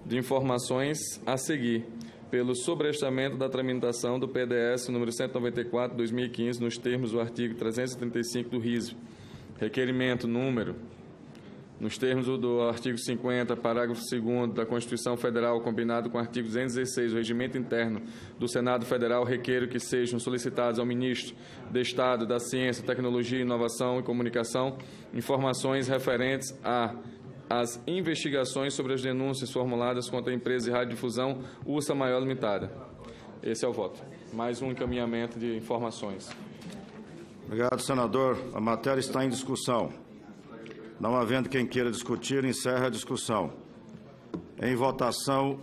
de informações a seguir, pelo sobrestamento da tramitação do PDS número 194, 2015, nos termos do artigo 335 do RISV. Requerimento número, nos termos do artigo 50, parágrafo 2º da Constituição Federal, combinado com o artigo 216 do Regimento Interno do Senado Federal, requeiro que sejam solicitados ao Ministro de Estado da Ciência, Tecnologia, Inovação e Comunicação informações referentes às investigações sobre as denúncias formuladas contra a empresa de radiodifusão Ursa Maior Limitada. Esse é o voto. Mais um encaminhamento de informações.
Obrigado, senador. A matéria está em discussão. Não havendo quem queira discutir, encerra a discussão. Em votação,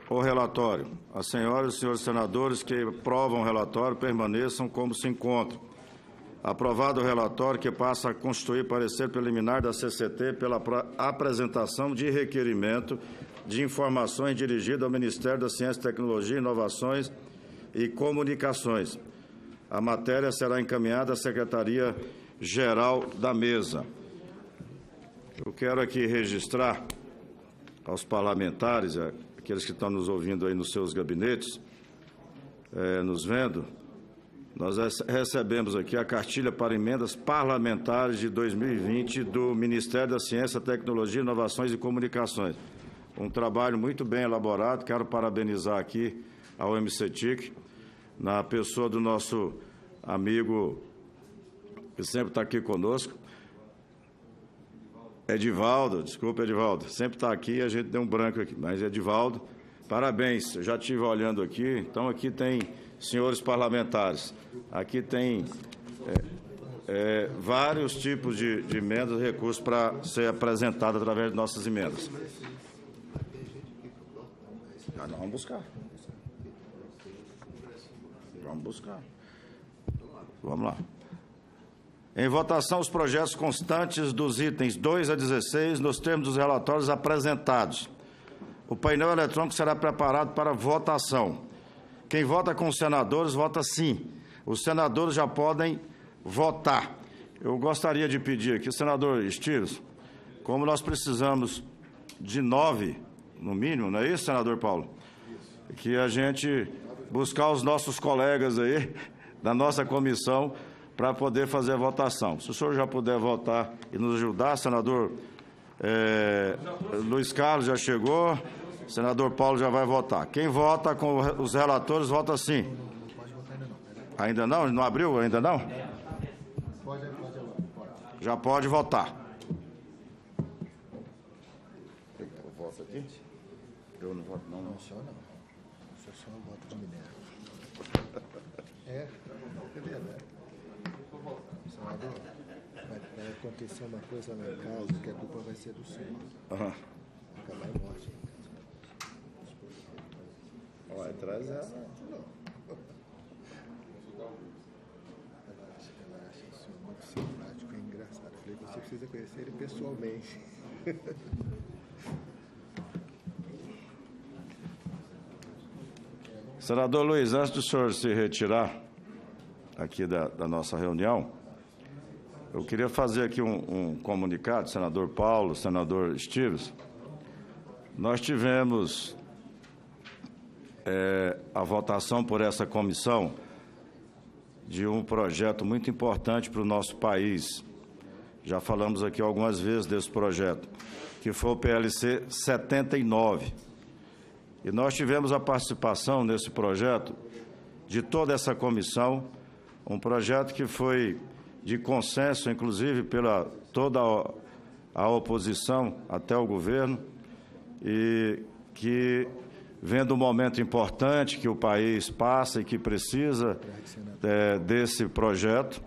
o relatório. As senhoras e os senhores senadores que aprovam o relatório permaneçam como se encontram. Aprovado o relatório, que passa a constituir parecer preliminar da CCT pela apresentação de requerimento de informações dirigido ao Ministério da Ciência, Tecnologia, Inovações e Comunicações. A matéria será encaminhada à Secretaria-Geral da Mesa. Eu quero aqui registrar aos parlamentares, aqueles que estão nos ouvindo aí nos seus gabinetes, nos vendo, nós recebemos aqui a cartilha para emendas parlamentares de 2020 do Ministério da Ciência, Tecnologia, Inovações e Comunicações. Um trabalho muito bem elaborado. Quero parabenizar aqui ao MCTIC, na pessoa do nosso amigo, que sempre está aqui conosco, Edivaldo, desculpa, Edivaldo, sempre está aqui, a gente deu um branco aqui, mas Edivaldo, parabéns, eu já estive olhando aqui, então aqui tem senhores parlamentares, aqui tem vários tipos de emendas e recursos para ser apresentado através de nossas emendas. Nós vamos buscar. Vamos buscar. Vamos lá. Em votação, os projetos constantes dos itens 2 a 16, nos termos dos relatórios apresentados. O painel eletrônico será preparado para votação. Quem vota com os senadores, vota sim. Os senadores já podem votar. Eu gostaria de pedir aqui, senador Estiros, como nós precisamos de 9, no mínimo, não é isso, senador Paulo? Que a gente buscar os nossos colegas aí, da nossa comissão, para poder fazer a votação. Se o senhor já puder votar e nos ajudar, senador Luiz Carlos já chegou, senador Paulo já vai votar. Quem vota com os relatores, vota sim. Ainda não? Não abriu? Ainda não? Já pode votar. Eu voto aqui? Eu não voto não. Não, senhor não. O senhor não vota de Minério. É verdade. Senador, vai acontecer uma coisa lá em casa que a culpa vai ser do senhor.
acabar em morte. Ó, atrás ela. Ela acha o senhor muito simpático e engraçado. Eu falei, você precisa conhecer ele pessoalmente.
Senador Luiz, antes do senhor se retirar aqui da nossa reunião, eu queria fazer aqui um comunicado, senador Paulo, senador Estives. Nós tivemos a votação por essa comissão de um projeto muito importante para o nosso país. Já falamos aqui algumas vezes desse projeto, que foi o PLC 79. E nós tivemos a participação nesse projeto de toda essa comissão, um projeto que foi de consenso, inclusive, pela toda a oposição até o governo, e que, vendo o momento importante que o país passa e que precisa desse projeto,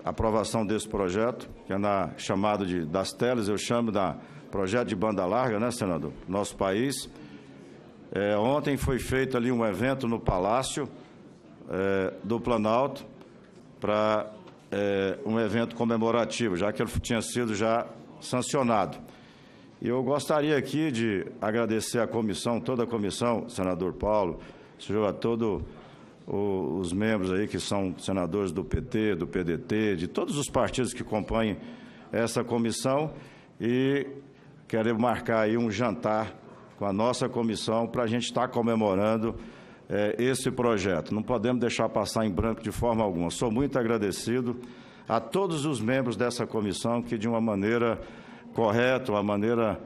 aprovação desse projeto, que é chamado das teles, eu chamo da projeto de banda larga, né, senador? Nosso país. Ontem foi feito ali um evento no Palácio do Planalto para um evento comemorativo, já que ele tinha sido já sancionado. E eu gostaria aqui de agradecer a comissão, toda a comissão, senador Paulo, senhor, a todos os membros aí que são senadores do PT, do PDT, de todos os partidos que compõem essa comissão, e quero marcar aí um jantar com a nossa comissão para a gente estar comemorando esse projeto. Não podemos deixar passar em branco de forma alguma. Sou muito agradecido a todos os membros dessa comissão que, de uma maneira correta, uma maneira,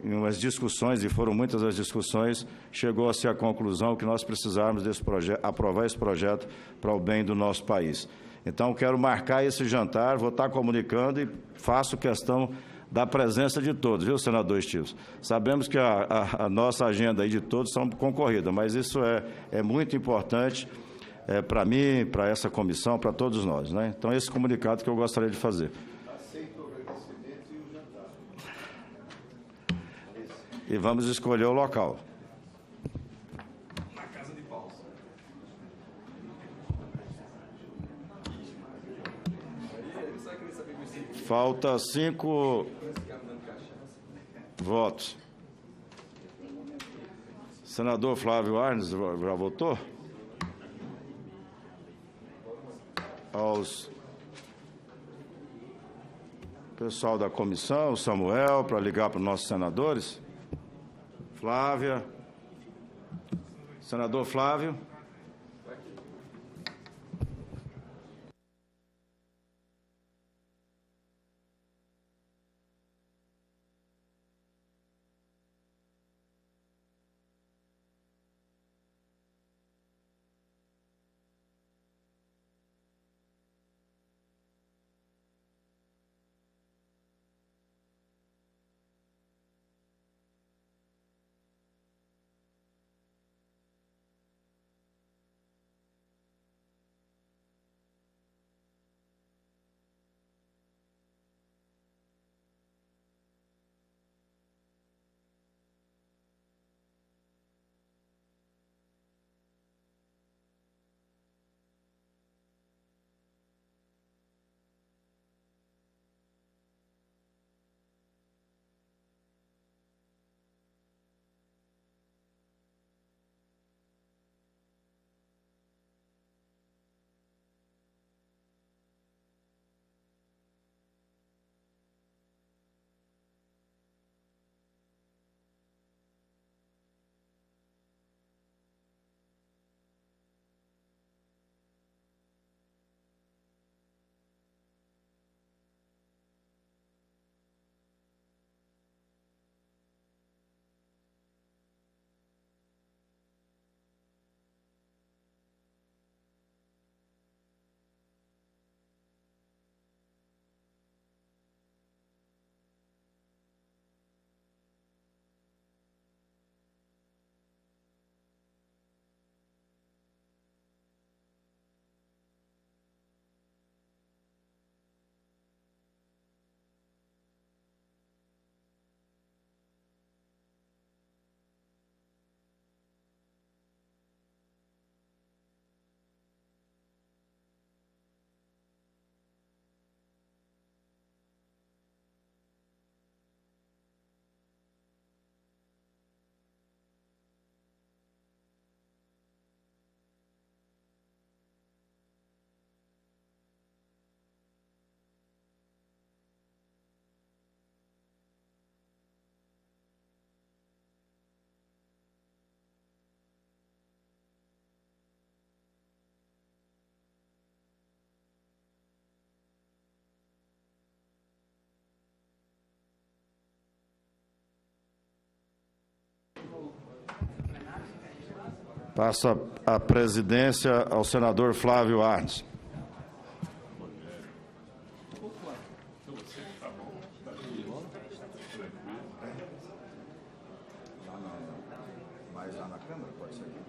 em umas discussões, e foram muitas as discussões, chegou-se à conclusão que nós precisávamos desse projeto, aprovar esse projeto para o bem do nosso país. Então, quero marcar esse jantar, vou estar comunicando e faço questão da presença de todos, viu, senador Estives? Sabemos que a nossa agenda aí de todos são concorrida, mas isso é muito importante para mim, para essa comissão, para todos nós, né? Então, esse comunicado que eu gostaria de fazer. Aceito o agradecimento e o jantar. E vamos escolher o local.
Na Casa de Paus.
Falta 5 votos. Senador Flávio Arnes já votou? Aos pessoal da comissão, Samuel, para ligar para os nossos senadores. Flávia. Senador Flávio. Passa a presidência ao senador Flávio Arnes.
Mas lá na Câmara, pode ser aqui?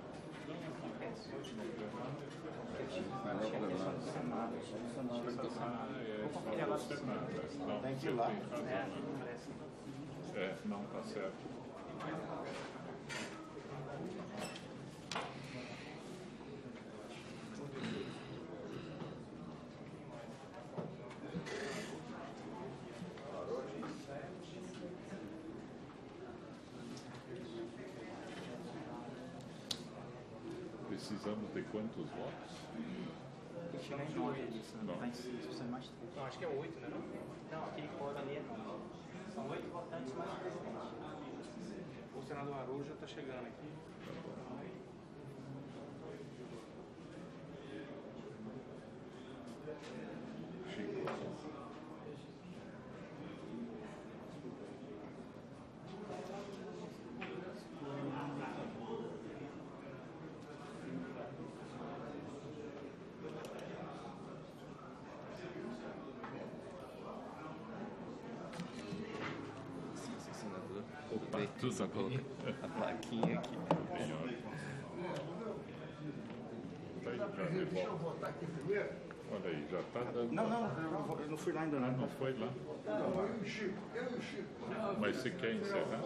Tem que ir lá.
Não está certo. Precisamos de quantos votos?
Tem que chegar em 9 ali, não tá em 6, mais 3. Não, acho que é 8, né? Não, aquele fora ali é 9. São 8 votantes mais o presidente. O senador Araújo já está chegando aqui.
Só colocar a plaquinha aqui.
Deixa eu votar aqui primeiro.
Olha aí, já está dando.
Não, eu não fui lá ainda não.
Não foi lá.
Não, eu e o Chico.
Mas se quer encerrar,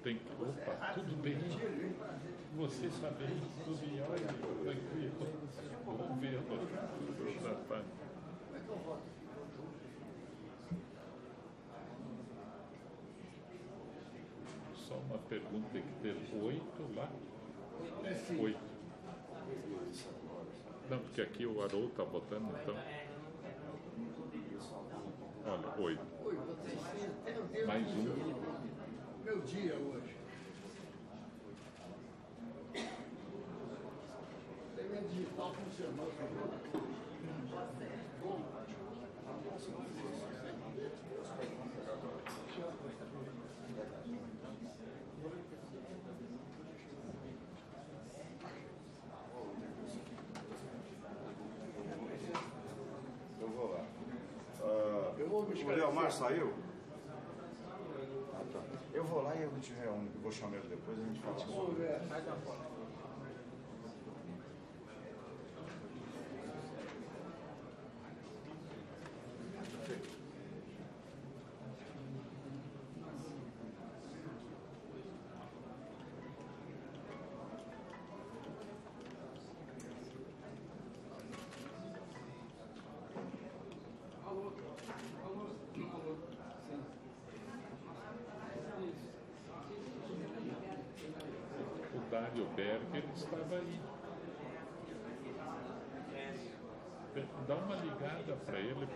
tem que. Opa, tudo bem. Você sabe tudo e olha, tranquilo. Vamos ver a rapaz. Só uma pergunta, tem que ter 8 lá? 8. Não, porque aqui o Haroldo está votando, então. Olha, 8. Mais um.
Meu dia hoje. Tem minha digital funcionando.
Eu vou lá. O Leomar saiu? Tá. Eu vou lá e a gente reúne. Eu vou chamar ele depois e a gente fala sobre.
Mais uma foto.
O Dário Berger estava aí. Dá uma ligada para ele.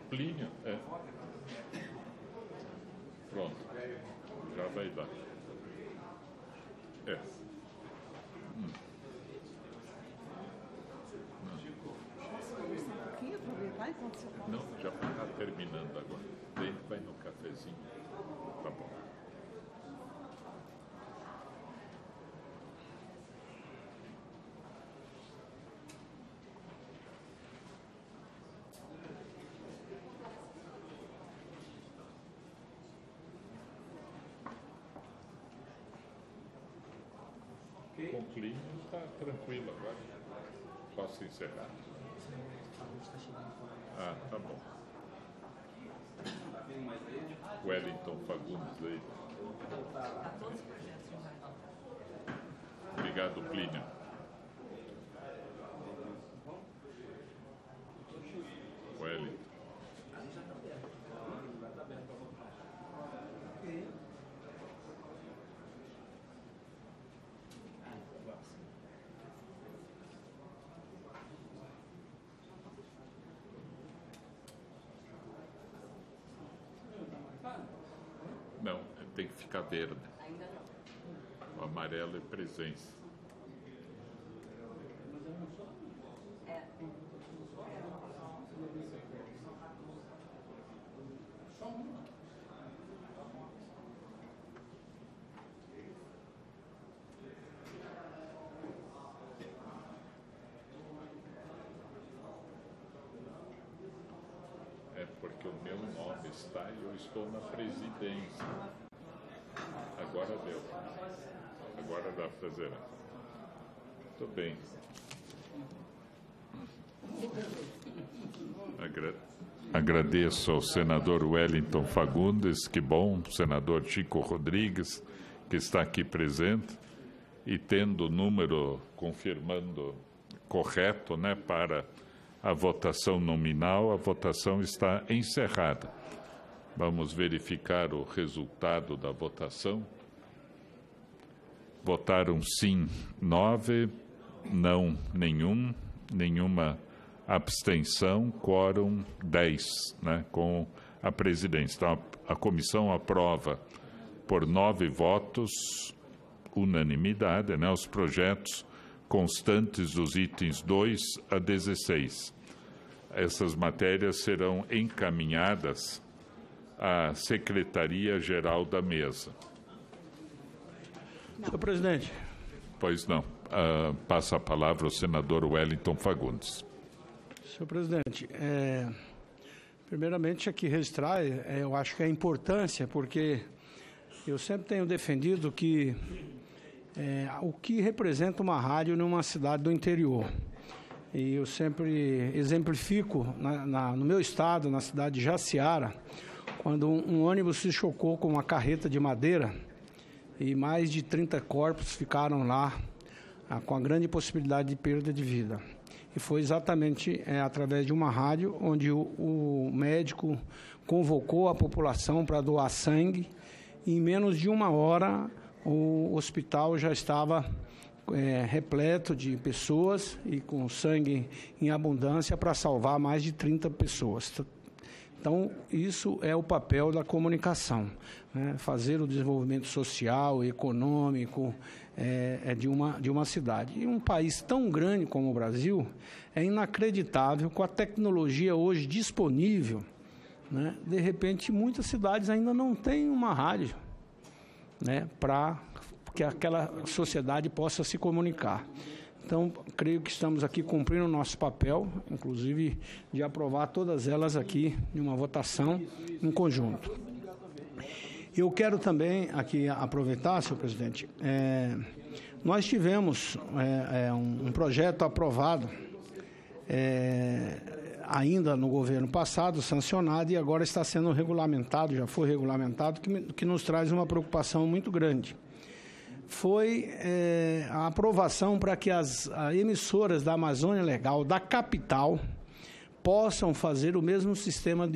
Plínio, Pronto. Já vai dar. Não, já está terminando agora. Daí vai no cafezinho. Tá bom. Com o Plínio está tranquilo agora. Posso encerrar? Ah, tá bom. Wellington Fagundes aí. Obrigado, Plínio. Wellington. tem que ficar verde. O amarelo é presença. É porque o meu nome está e eu estou na presidência. Agora deu. Agora dá para zerar. Muito bem. Agradeço ao senador Wellington Fagundes, que bom, senador Chico Rodrigues, que está aqui presente, e tendo o número confirmando correto, né, para a votação nominal, a votação está encerrada. Vamos verificar o resultado da votação. Votaram sim 9, não nenhum, nenhuma abstenção, quórum 10, né, com a presidência. Então, a comissão aprova por 9 votos, unanimidade, né, os projetos constantes dos itens 2 a 16. Essas matérias serão encaminhadas à Secretaria-Geral da Mesa.
Senhor presidente.
Pois não. Passa a palavra ao senador Wellington Fagundes.
Senhor presidente, primeiramente aqui registrar, eu acho que a importância, porque eu sempre tenho defendido que o que representa uma rádio numa cidade do interior. E eu sempre exemplifico no meu estado, na cidade de Jaciara, quando um ônibus se chocou com uma carreta de madeira e mais de 30 corpos ficaram lá com a grande possibilidade de perda de vida. E foi exatamente através de uma rádio onde o médico convocou a população para doar sangue e em menos de 1 hora o hospital já estava repleto de pessoas e com sangue em abundância para salvar mais de 30 pessoas. Então, isso é o papel da comunicação, né? Fazer o desenvolvimento social, econômico de uma cidade. E um país tão grande como o Brasil, é inacreditável, com a tecnologia hoje disponível, né? De repente, muitas cidades ainda não têm uma rádio, né, para que aquela sociedade possa se comunicar. Então, creio que estamos aqui cumprindo o nosso papel, inclusive de aprovar todas elas aqui em uma votação em conjunto. Eu quero também aqui aproveitar, senhor presidente, nós tivemos um projeto aprovado ainda no governo passado, sancionado, e agora está sendo regulamentado, já foi regulamentado, que nos traz uma preocupação muito grande. Foi a aprovação para que as emissoras da Amazônia Legal, da capital, possam fazer o mesmo sistema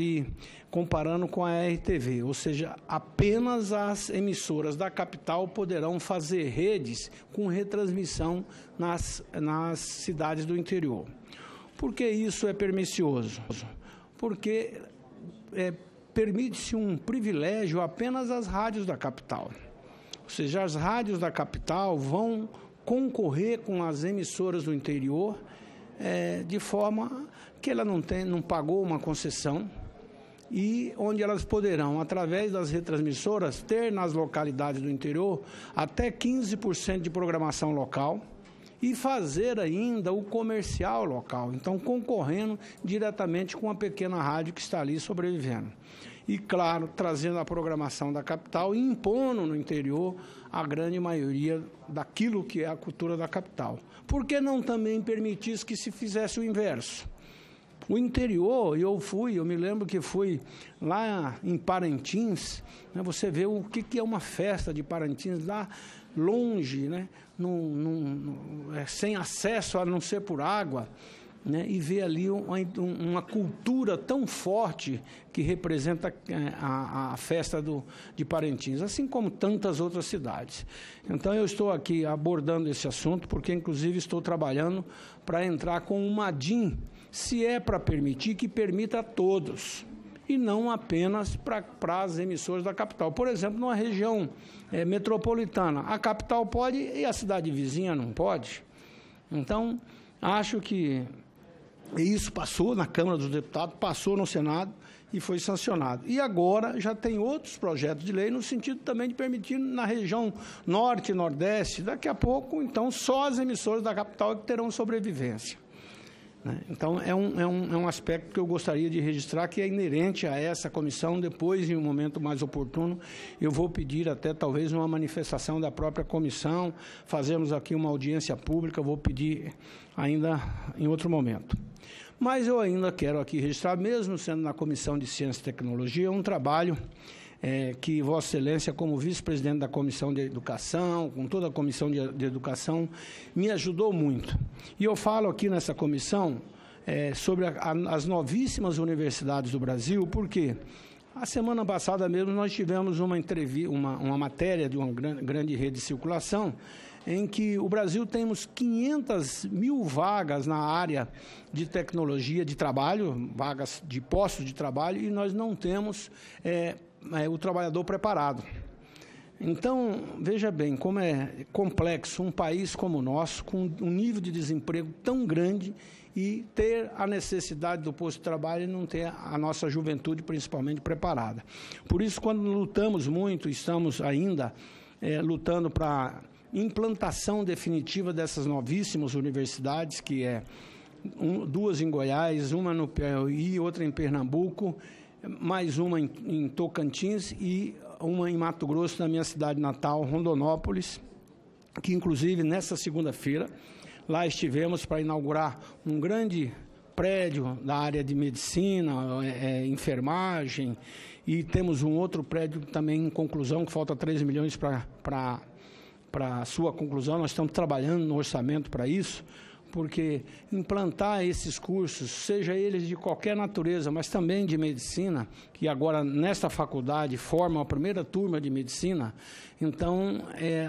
comparando com a RTV, ou seja, apenas as emissoras da capital poderão fazer redes com retransmissão nas cidades do interior. Por que isso é pernicioso? Porque permite-se um privilégio apenas às rádios da capital. Ou seja, as rádios da capital vão concorrer com as emissoras do interior de forma que ela não pagou uma concessão e onde elas poderão, através das retransmissoras, ter nas localidades do interior até 15% de programação local e fazer ainda o comercial local, então concorrendo diretamente com a pequena rádio que está ali sobrevivendo. E, claro, trazendo a programação da capital e impondo no interior a grande maioria daquilo que é a cultura da capital. Por que não também permitir que se fizesse o inverso? O interior, eu me lembro que fui lá em Parintins, né, você vê o que é uma festa de Parintins, lá longe, né, sem acesso a não ser por água, né, e ver ali uma cultura tão forte que representa a festa de Parintins, assim como tantas outras cidades. Então, eu estou aqui abordando esse assunto, porque, inclusive, estou trabalhando para entrar com uma DIN, se é para permitir, que permita a todos. e não apenas para as emissoras da capital. Por exemplo, numa região metropolitana, a capital pode e a cidade vizinha não pode. Então, acho que isso passou na Câmara dos Deputados, passou no Senado e foi sancionado. E agora já tem outros projetos de lei no sentido também de permitir na região norte e nordeste, daqui a pouco, então, só as emissoras da capital que terão sobrevivência. Então, é um aspecto que eu gostaria de registrar, que é inerente a essa comissão. Depois, em um momento mais oportuno, eu vou pedir até talvez uma manifestação da própria comissão, fazermos aqui uma audiência pública, vou pedir ainda em outro momento. Mas eu ainda quero aqui registrar, mesmo sendo na Comissão de Ciência e Tecnologia, um trabalho que Vossa Excelência, como vice-presidente da Comissão de Educação, com toda a Comissão de Educação, me ajudou muito. E eu falo aqui nessa comissão sobre as novíssimas universidades do Brasil, porque a semana passada mesmo nós tivemos uma matéria de uma grande rede de circulação, em que o Brasil temos 500 mil vagas na área de tecnologia de trabalho, vagas de postos de trabalho, e nós não temos o trabalhador preparado. Então, veja bem como é complexo um país como o nosso, com um nível de desemprego tão grande, e ter a necessidade do posto de trabalho e não ter a nossa juventude, principalmente, preparada. Por isso, quando lutamos muito, estamos ainda lutando para implantação definitiva dessas novíssimas universidades, que duas em Goiás, uma no Piauí, outra em Pernambuco, mais uma em Tocantins e uma em Mato Grosso, na minha cidade natal, Rondonópolis, que inclusive nessa segunda-feira lá estivemos para inaugurar um grande prédio da área de medicina, enfermagem, e temos um outro prédio também em conclusão, que falta 3 milhões para a sua conclusão. Nós estamos trabalhando no orçamento para isso, porque implantar esses cursos, seja eles de qualquer natureza, mas também de medicina, que agora nesta faculdade formam a primeira turma de medicina, então,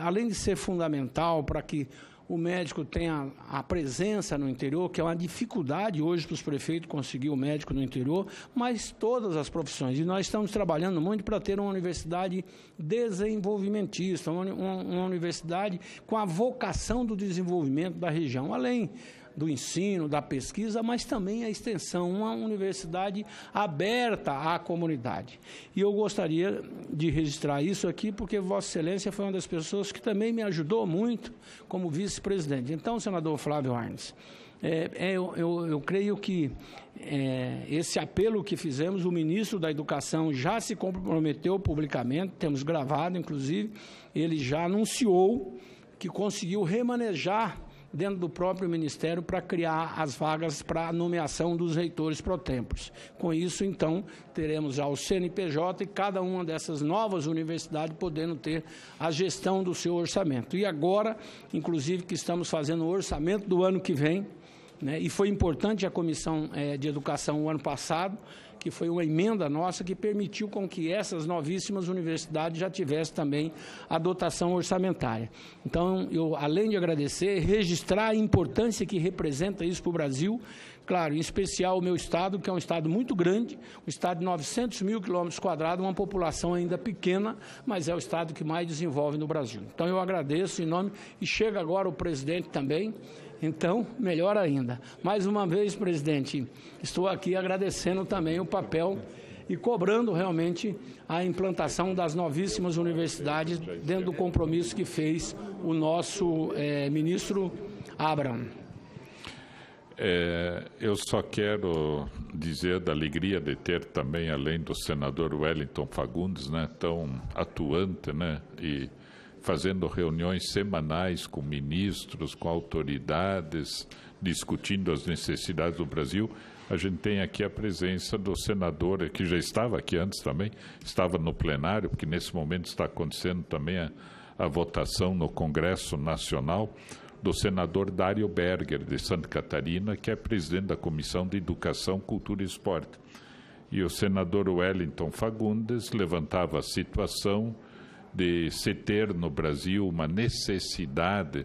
além de ser fundamental para que o médico tenha a presença no interior, que é uma dificuldade hoje para os prefeitos conseguir o médico no interior, mas todas as profissões. E nós estamos trabalhando muito para ter uma universidade desenvolvimentista, uma universidade com a vocação do desenvolvimento da região, além do ensino, da pesquisa, mas também a extensão, uma universidade aberta à comunidade. E eu gostaria de registrar isso aqui, porque Vossa Excelência foi uma das pessoas que também me ajudou muito como vice-presidente. Então, senador Flávio Arnes, eu creio que esse apelo que fizemos, o ministro da Educação já se comprometeu publicamente, temos gravado, inclusive, ele já anunciou que conseguiu remanejar dentro do próprio Ministério para criar as vagas para a nomeação dos reitores pro-tempore. Com isso, então, teremos já o CNPJ e cada uma dessas novas universidades podendo ter a gestão do seu orçamento. E agora, inclusive, que estamos fazendo o orçamento do ano que vem, né, e foi importante a Comissão de Educação o ano passado, que foi uma emenda nossa que permitiu com que essas novíssimas universidades já tivessem também a dotação orçamentária. Então, eu, além de agradecer, registrar a importância que representa isso para o Brasil, claro, em especial o meu estado, que é um estado muito grande, um estado de 900 mil quilômetros quadrados, uma população ainda pequena, mas é o estado que mais desenvolve no Brasil. Então, eu agradeço em nome, e chega agora o presidente também. Então, melhor ainda. Mais uma vez, presidente, estou aqui agradecendo também o papel e cobrando realmente a implantação das novíssimas universidades dentro do compromisso que fez o nosso ministro Abraham.
Eu só quero dizer da alegria de ter também, além do senador Wellington Fagundes, né, tão atuante, né, e fazendo reuniões semanais com ministros, com autoridades, discutindo as necessidades do Brasil. A gente tem aqui a presença do senador, que já estava aqui antes também, estava no plenário, porque nesse momento está acontecendo também a votação no Congresso Nacional, do senador Dário Berger, de Santa Catarina, que é presidente da Comissão de Educação, Cultura e Esporte. E o senador Wellington Fagundes levantava a situação de se ter no Brasil uma necessidade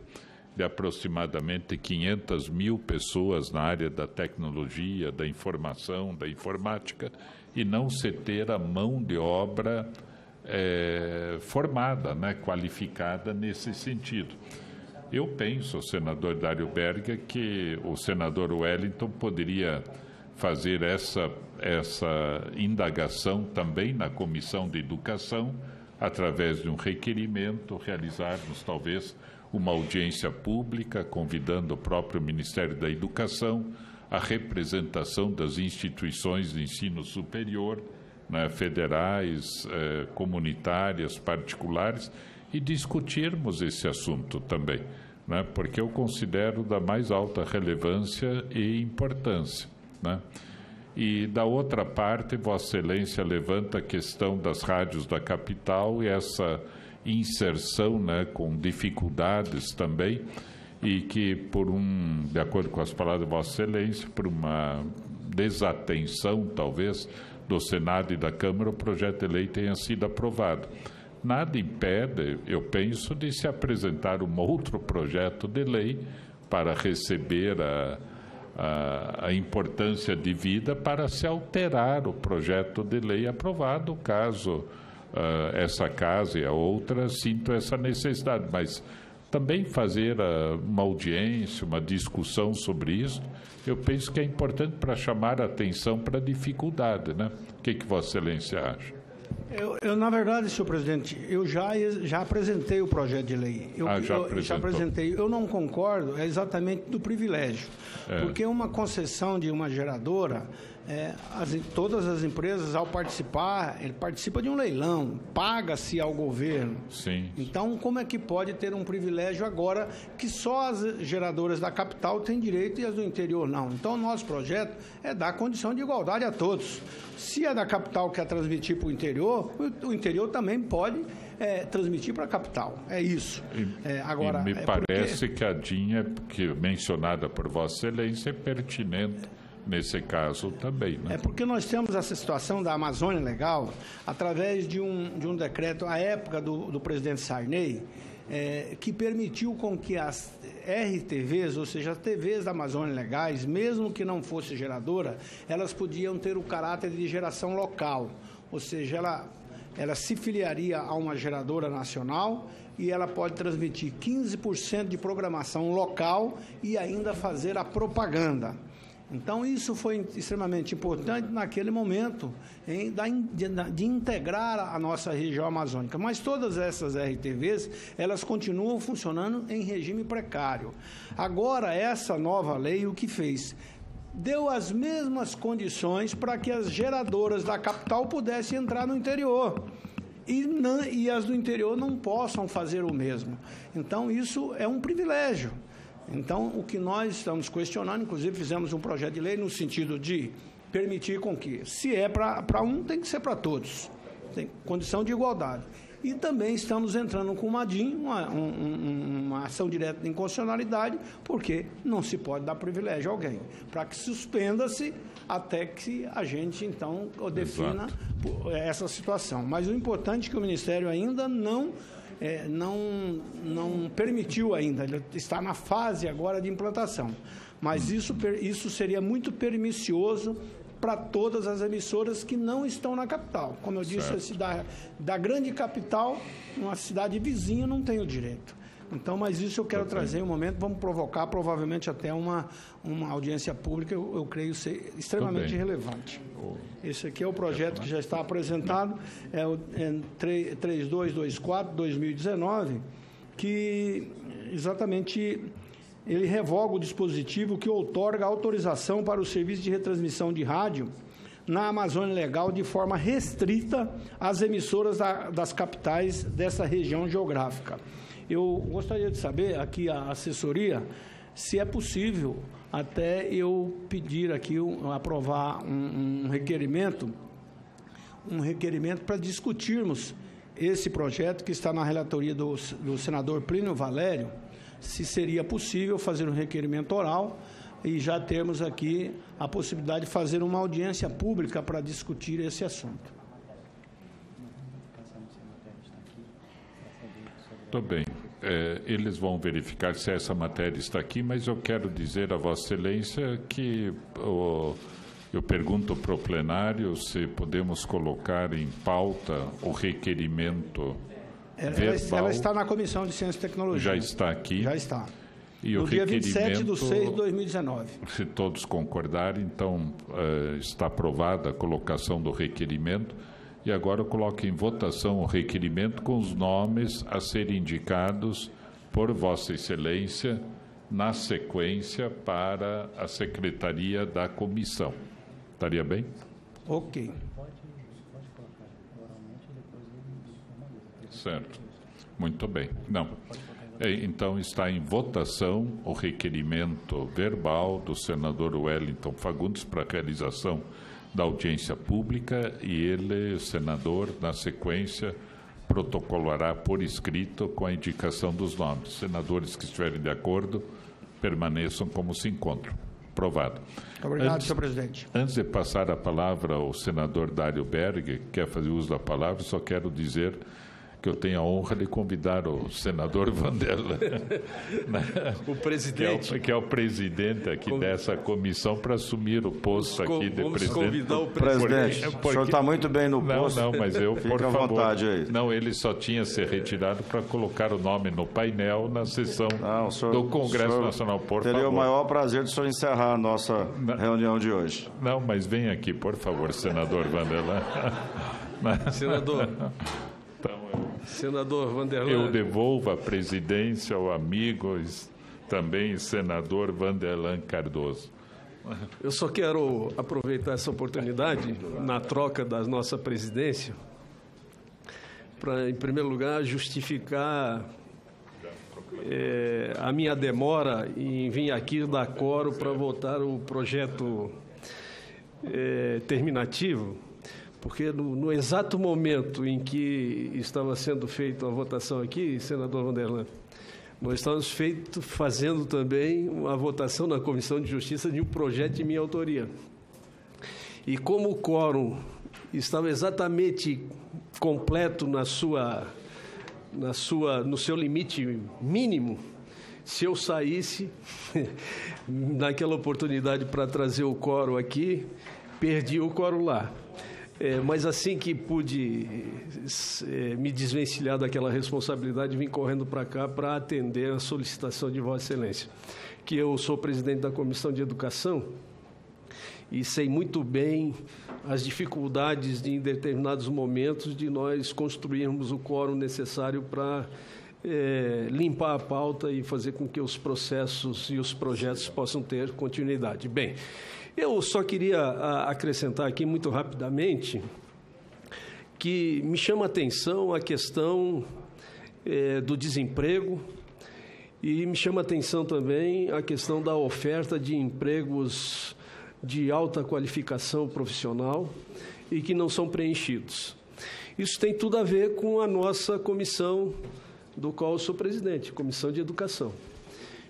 de aproximadamente 500 mil pessoas na área da tecnologia, da informação, da informática, e não se ter a mão de obra formada, né, qualificada nesse sentido. Eu penso, senador Dário Berger, que o senador Wellington poderia fazer essa indagação também na Comissão de Educação, através de um requerimento, realizarmos talvez uma audiência pública, convidando o próprio Ministério da Educação, a representação das instituições de ensino superior, né, federais, comunitárias, particulares, e discutirmos esse assunto também, né, porque eu considero da mais alta relevância e importância, né? E, da outra parte, Vossa Excelência levanta a questão das rádios da capital e essa inserção, né, com dificuldades também, e que, de acordo com as palavras de Vossa Excelência, por uma desatenção, talvez, do Senado e da Câmara, o projeto de lei tenha sido aprovado. Nada impede, eu penso, de se apresentar um outro projeto de lei para receber a importância de vida, para se alterar o projeto de lei aprovado, caso essa casa e a outra sintam essa necessidade. Mas também fazer uma audiência, uma discussão sobre isso, eu penso que é importante para chamar a atenção para a dificuldade, né? O que Vossa Excelência acha?
Eu, na verdade, senhor presidente, eu já apresentei o projeto de lei. Já apresentei. Eu não concordo exatamente do privilégio, porque uma concessão de uma geradora, todas as empresas, ao participar, ele participa de um leilão, paga-se ao governo.
Sim.
Então, como é que pode ter um privilégio agora que só as geradoras da capital têm direito e as do interior não? Então, o nosso projeto é dar condição de igualdade a todos. Se a da capital quer transmitir para o interior também pode transmitir para a capital. É isso.
Agora, me parece que a DIN, que mencionada por Vossa Excelência, é pertinente nesse caso também, né?
É porque nós temos essa situação da Amazônia Legal, através de um decreto, à época do presidente Sarney, que permitiu com que as RTVs, ou seja, as TVs da Amazônia Legais, mesmo que não fosse geradora, elas podiam ter o caráter de geração local, ou seja, ela se filiaria a uma geradora nacional e ela pode transmitir 15% de programação local e ainda fazer a propaganda. Então, isso foi extremamente importante naquele momento de integrar a nossa região amazônica. Mas todas essas RTVs, elas continuam funcionando em regime precário. Agora, essa nova lei, o que fez? Deu as mesmas condições para que as geradoras da capital pudessem entrar no interior. E as do interior não possam fazer o mesmo. Então, isso é um privilégio. Então, o que nós estamos questionando, inclusive fizemos um projeto de lei no sentido de permitir com que, se é para um, tem que ser para todos. Tem condição de igualdade. E também estamos entrando com uma DIN, uma ação direta de inconstitucionalidade, porque não se pode dar privilégio a alguém, para que suspenda-se até que a gente, então, defina essa situação. Mas o importante é que o Ministério ainda não permitiu ainda, ele está na fase agora de implantação. Mas isso seria muito pernicioso para todas as emissoras que não estão na capital. Como eu disse, da grande capital, uma cidade vizinha não tem o direito. Então, mas isso eu quero trazer em um momento, vamos provocar provavelmente até uma audiência pública, eu creio ser extremamente relevante. Esse aqui é o projeto que já está apresentado, é o 3224/2019, que exatamente ele revoga o dispositivo que outorga autorização para o serviço de retransmissão de rádio na Amazônia Legal de forma restrita às emissoras das capitais dessa região geográfica. Eu gostaria de saber, aqui a assessoria, se é possível até eu pedir aqui, aprovar um requerimento para discutirmos esse projeto que está na relatoria do senador Plínio Valério, se seria possível fazer um requerimento oral e já termos aqui a possibilidade de fazer uma audiência pública para discutir esse assunto.
Muito bem. eles vão verificar se essa matéria está aqui, mas eu quero dizer a Vossa Excelência que eu pergunto para o plenário se podemos colocar em pauta o requerimento verbal.
Ela está na Comissão de Ciência e Tecnologia.
Já está aqui.
Já está.
E
no
o
dia
requerimento,
27/6/2019.
Se todos concordarem, então está aprovada a colocação do requerimento. E agora eu coloco em votação o requerimento com os nomes a serem indicados por Vossa Excelência na sequência para a Secretaria da Comissão. Estaria bem?
Ok.
Certo. Muito bem. Não. Então está em votação o requerimento verbal do senador Wellington Fagundes para a realização da audiência pública e ele, o senador, na sequência, protocolará por escrito com a indicação dos nomes. Senadores que estiverem de acordo, permaneçam como se encontram. Aprovado.
Obrigado, senhor presidente.
Antes de passar a palavra ao senador Dário Berg, que quer fazer uso da palavra, só quero dizer que eu tenho a honra de convidar o senador Vanderlan,
o presidente,
que é o presidente aqui dessa comissão, para assumir o posto aqui de presidente.
Convidar o
presidente. O senhor está muito bem no posto.
Não, mas eu,
Fica
por
à
favor.
vontade aí.
Não, ele só tinha se retirado para colocar o nome no painel na sessão do Congresso Nacional, por favor.
Teria o maior prazer de o senhor encerrar a nossa reunião de hoje.
Não, mas vem aqui, por favor, senador Vanderlan.
Senador. Senador Vanderlan.
Eu devolvo a presidência ao amigo, também senador Vanderlan Cardoso.
Eu só quero aproveitar essa oportunidade, na troca da nossa presidência, para, em primeiro lugar, justificar a minha demora em vir aqui dar coro para votar o projeto terminativo, porque no exato momento em que estava sendo feita a votação aqui, senador Vanderlan, nós estávamos fazendo também uma votação na Comissão de Justiça de um projeto de minha autoria. E como o quórum estava exatamente completo no seu limite mínimo, se eu saísse naquela oportunidade para trazer o quórum aqui, perdi o quórum lá. Mas assim que pude me desvencilhar daquela responsabilidade, vim correndo para cá para atender a solicitação de Vossa Excelência, que eu sou presidente da Comissão de Educação e sei muito bem as dificuldades em determinados momentos de nós construirmos o quórum necessário para limpar a pauta e fazer com que os processos e os projetos possam ter continuidade. Bem, eu só queria acrescentar aqui muito rapidamente que me chama a atenção a questão do desemprego e me chama a atenção também a questão da oferta de empregos de alta qualificação profissional e que não são preenchidos. Isso tem tudo a ver com a nossa comissão, do qual eu sou presidente, Comissão de Educação.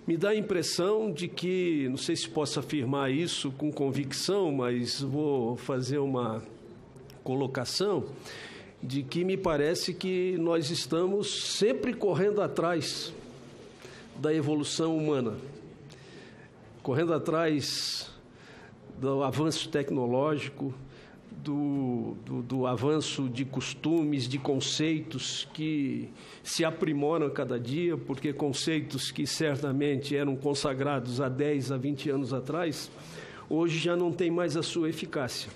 Me dá a impressão de que, não sei se posso afirmar isso com convicção, mas vou fazer uma colocação, de que me parece que nós estamos sempre correndo atrás da evolução humana, correndo atrás do avanço tecnológico, do avanço de costumes, de conceitos que se aprimoram a cada dia, porque conceitos que certamente eram consagrados há 10, a 20 anos atrás, hoje já não têm mais a sua eficácia.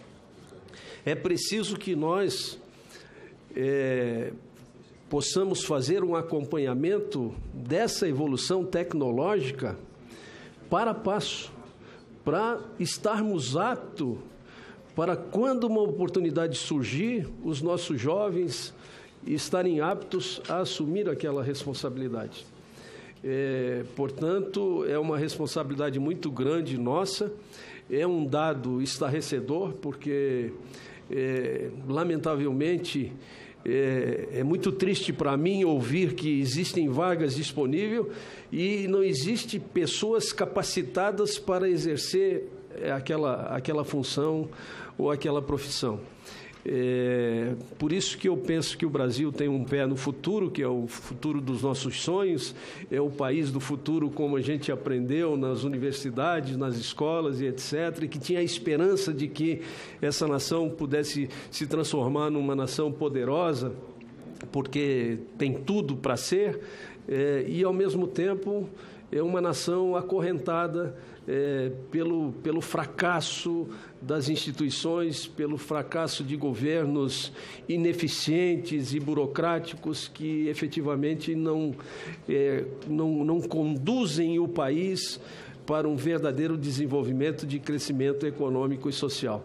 É preciso que nós possamos fazer um acompanhamento dessa evolução tecnológica para a passo, para estarmos aptos para quando uma oportunidade surgir, os nossos jovens estarem aptos a assumir aquela responsabilidade. Portanto, é uma responsabilidade muito grande nossa, é um dado estarrecedor, porque, lamentavelmente, é muito triste para mim ouvir que existem vagas disponíveis e não existem pessoas capacitadas para exercer aquela função ou aquela profissão. Por isso que eu penso que o Brasil tem um pé no futuro, que é o futuro dos nossos sonhos, é o país do futuro como a gente aprendeu nas universidades, nas escolas e etc., e que tinha a esperança de que essa nação pudesse se transformar numa nação poderosa, porque tem tudo para ser, e ao mesmo tempo é uma nação acorrentada pelo fracasso das instituições, pelo fracasso de governos ineficientes e burocráticos que efetivamente não conduzem o país para um verdadeiro desenvolvimento de crescimento econômico e social.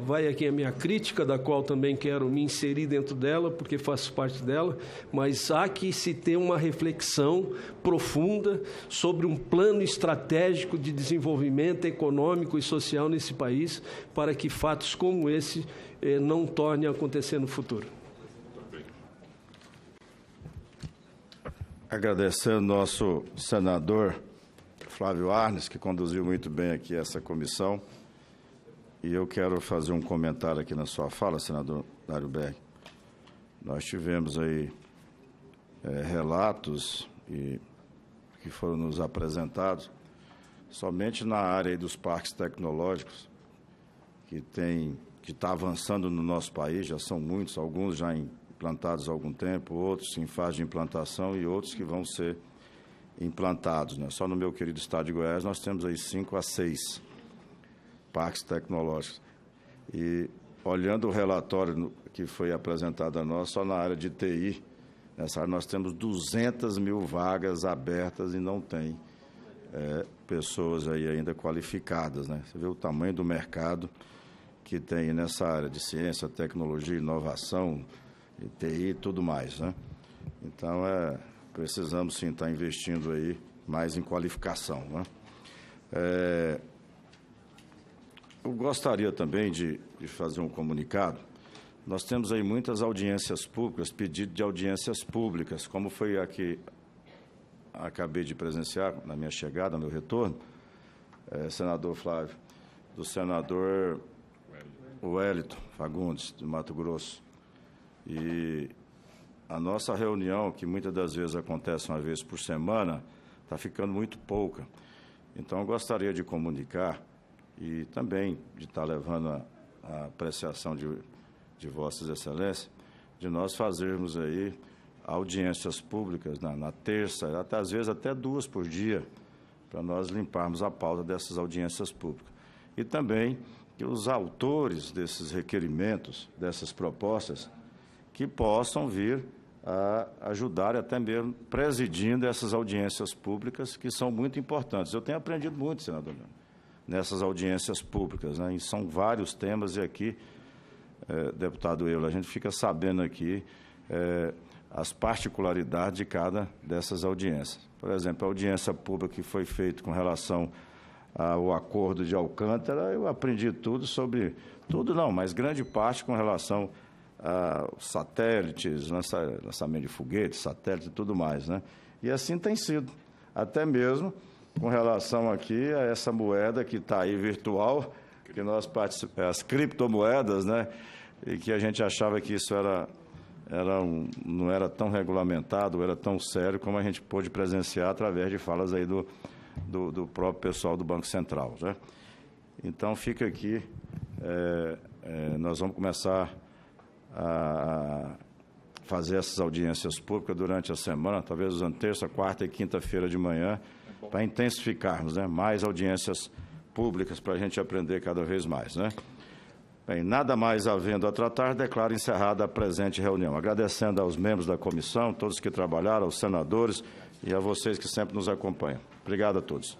Vai aqui a minha crítica, da qual também quero me inserir dentro dela, porque faço parte dela, mas há que se ter uma reflexão profunda sobre um plano estratégico de desenvolvimento econômico e social nesse país, para que fatos como esse não tornem a acontecer no futuro.
Agradecendo ao nosso senador Flávio Arnes, que conduziu muito bem aqui essa comissão. E eu quero fazer um comentário aqui na sua fala, senador Dário Berg. Nós tivemos aí relatos que foram nos apresentados somente na área aí dos parques tecnológicos, que está avançando no nosso país, já são muitos, alguns já implantados há algum tempo, outros em fase de implantação e outros que vão ser implantados, né? Só no meu querido estado de Goiás nós temos aí 5 a 6 parques tecnológicos. E olhando o relatório que foi apresentado a nós, só na área de TI, nessa área nós temos 200 mil vagas abertas e não tem pessoas aí ainda qualificadas, né? Você vê o tamanho do mercado que tem nessa área de ciência, tecnologia, inovação, TI e tudo mais, né? Então, precisamos sim estar investindo aí mais em qualificação, né? Eu gostaria também de fazer um comunicado. Nós temos aí muitas audiências públicas, pedido de audiências públicas, como foi a que acabei de presenciar na minha chegada, no meu retorno, senador Flávio, do senador Wellington Fagundes, de Mato Grosso. E a nossa reunião, que muitas das vezes acontece uma vez por semana, está ficando muito pouca. Então, eu gostaria de comunicar e também de estar levando a apreciação de Vossas Excelências, de nós fazermos aí audiências públicas na terça, até às vezes até 2 por dia, para nós limparmos a pauta dessas audiências públicas. E também que os autores desses requerimentos, dessas propostas, que possam vir a ajudar, até mesmo presidindo essas audiências públicas, que são muito importantes. Eu tenho aprendido muito, senador, nessas audiências públicas, né? E são vários temas, e aqui, deputado Euler, a gente fica sabendo aqui as particularidades de cada dessas audiências. Por exemplo, a audiência pública que foi feita com relação ao acordo de Alcântara, eu aprendi tudo sobre, tudo não, mas grande parte com relação aos satélites, lançamento de foguetes, satélites e tudo mais, né? E assim tem sido, até mesmo com relação aqui a essa moeda que está aí virtual, que nós participamos, as criptomoedas, né? E que a gente achava que isso não era tão regulamentado, era tão sério como a gente pôde presenciar através de falas aí do próprio pessoal do Banco Central, né? Então, fica aqui, nós vamos começar a fazer essas audiências públicas durante a semana, talvez usando terça, quarta e quinta-feira de manhã, para intensificarmos, né, mais audiências públicas para a gente aprender cada vez mais, né? Bem, nada mais havendo a tratar, declaro encerrada a presente reunião. Agradecendo aos membros da comissão, todos que trabalharam, aos senadores e a vocês que sempre nos acompanham. Obrigado a todos.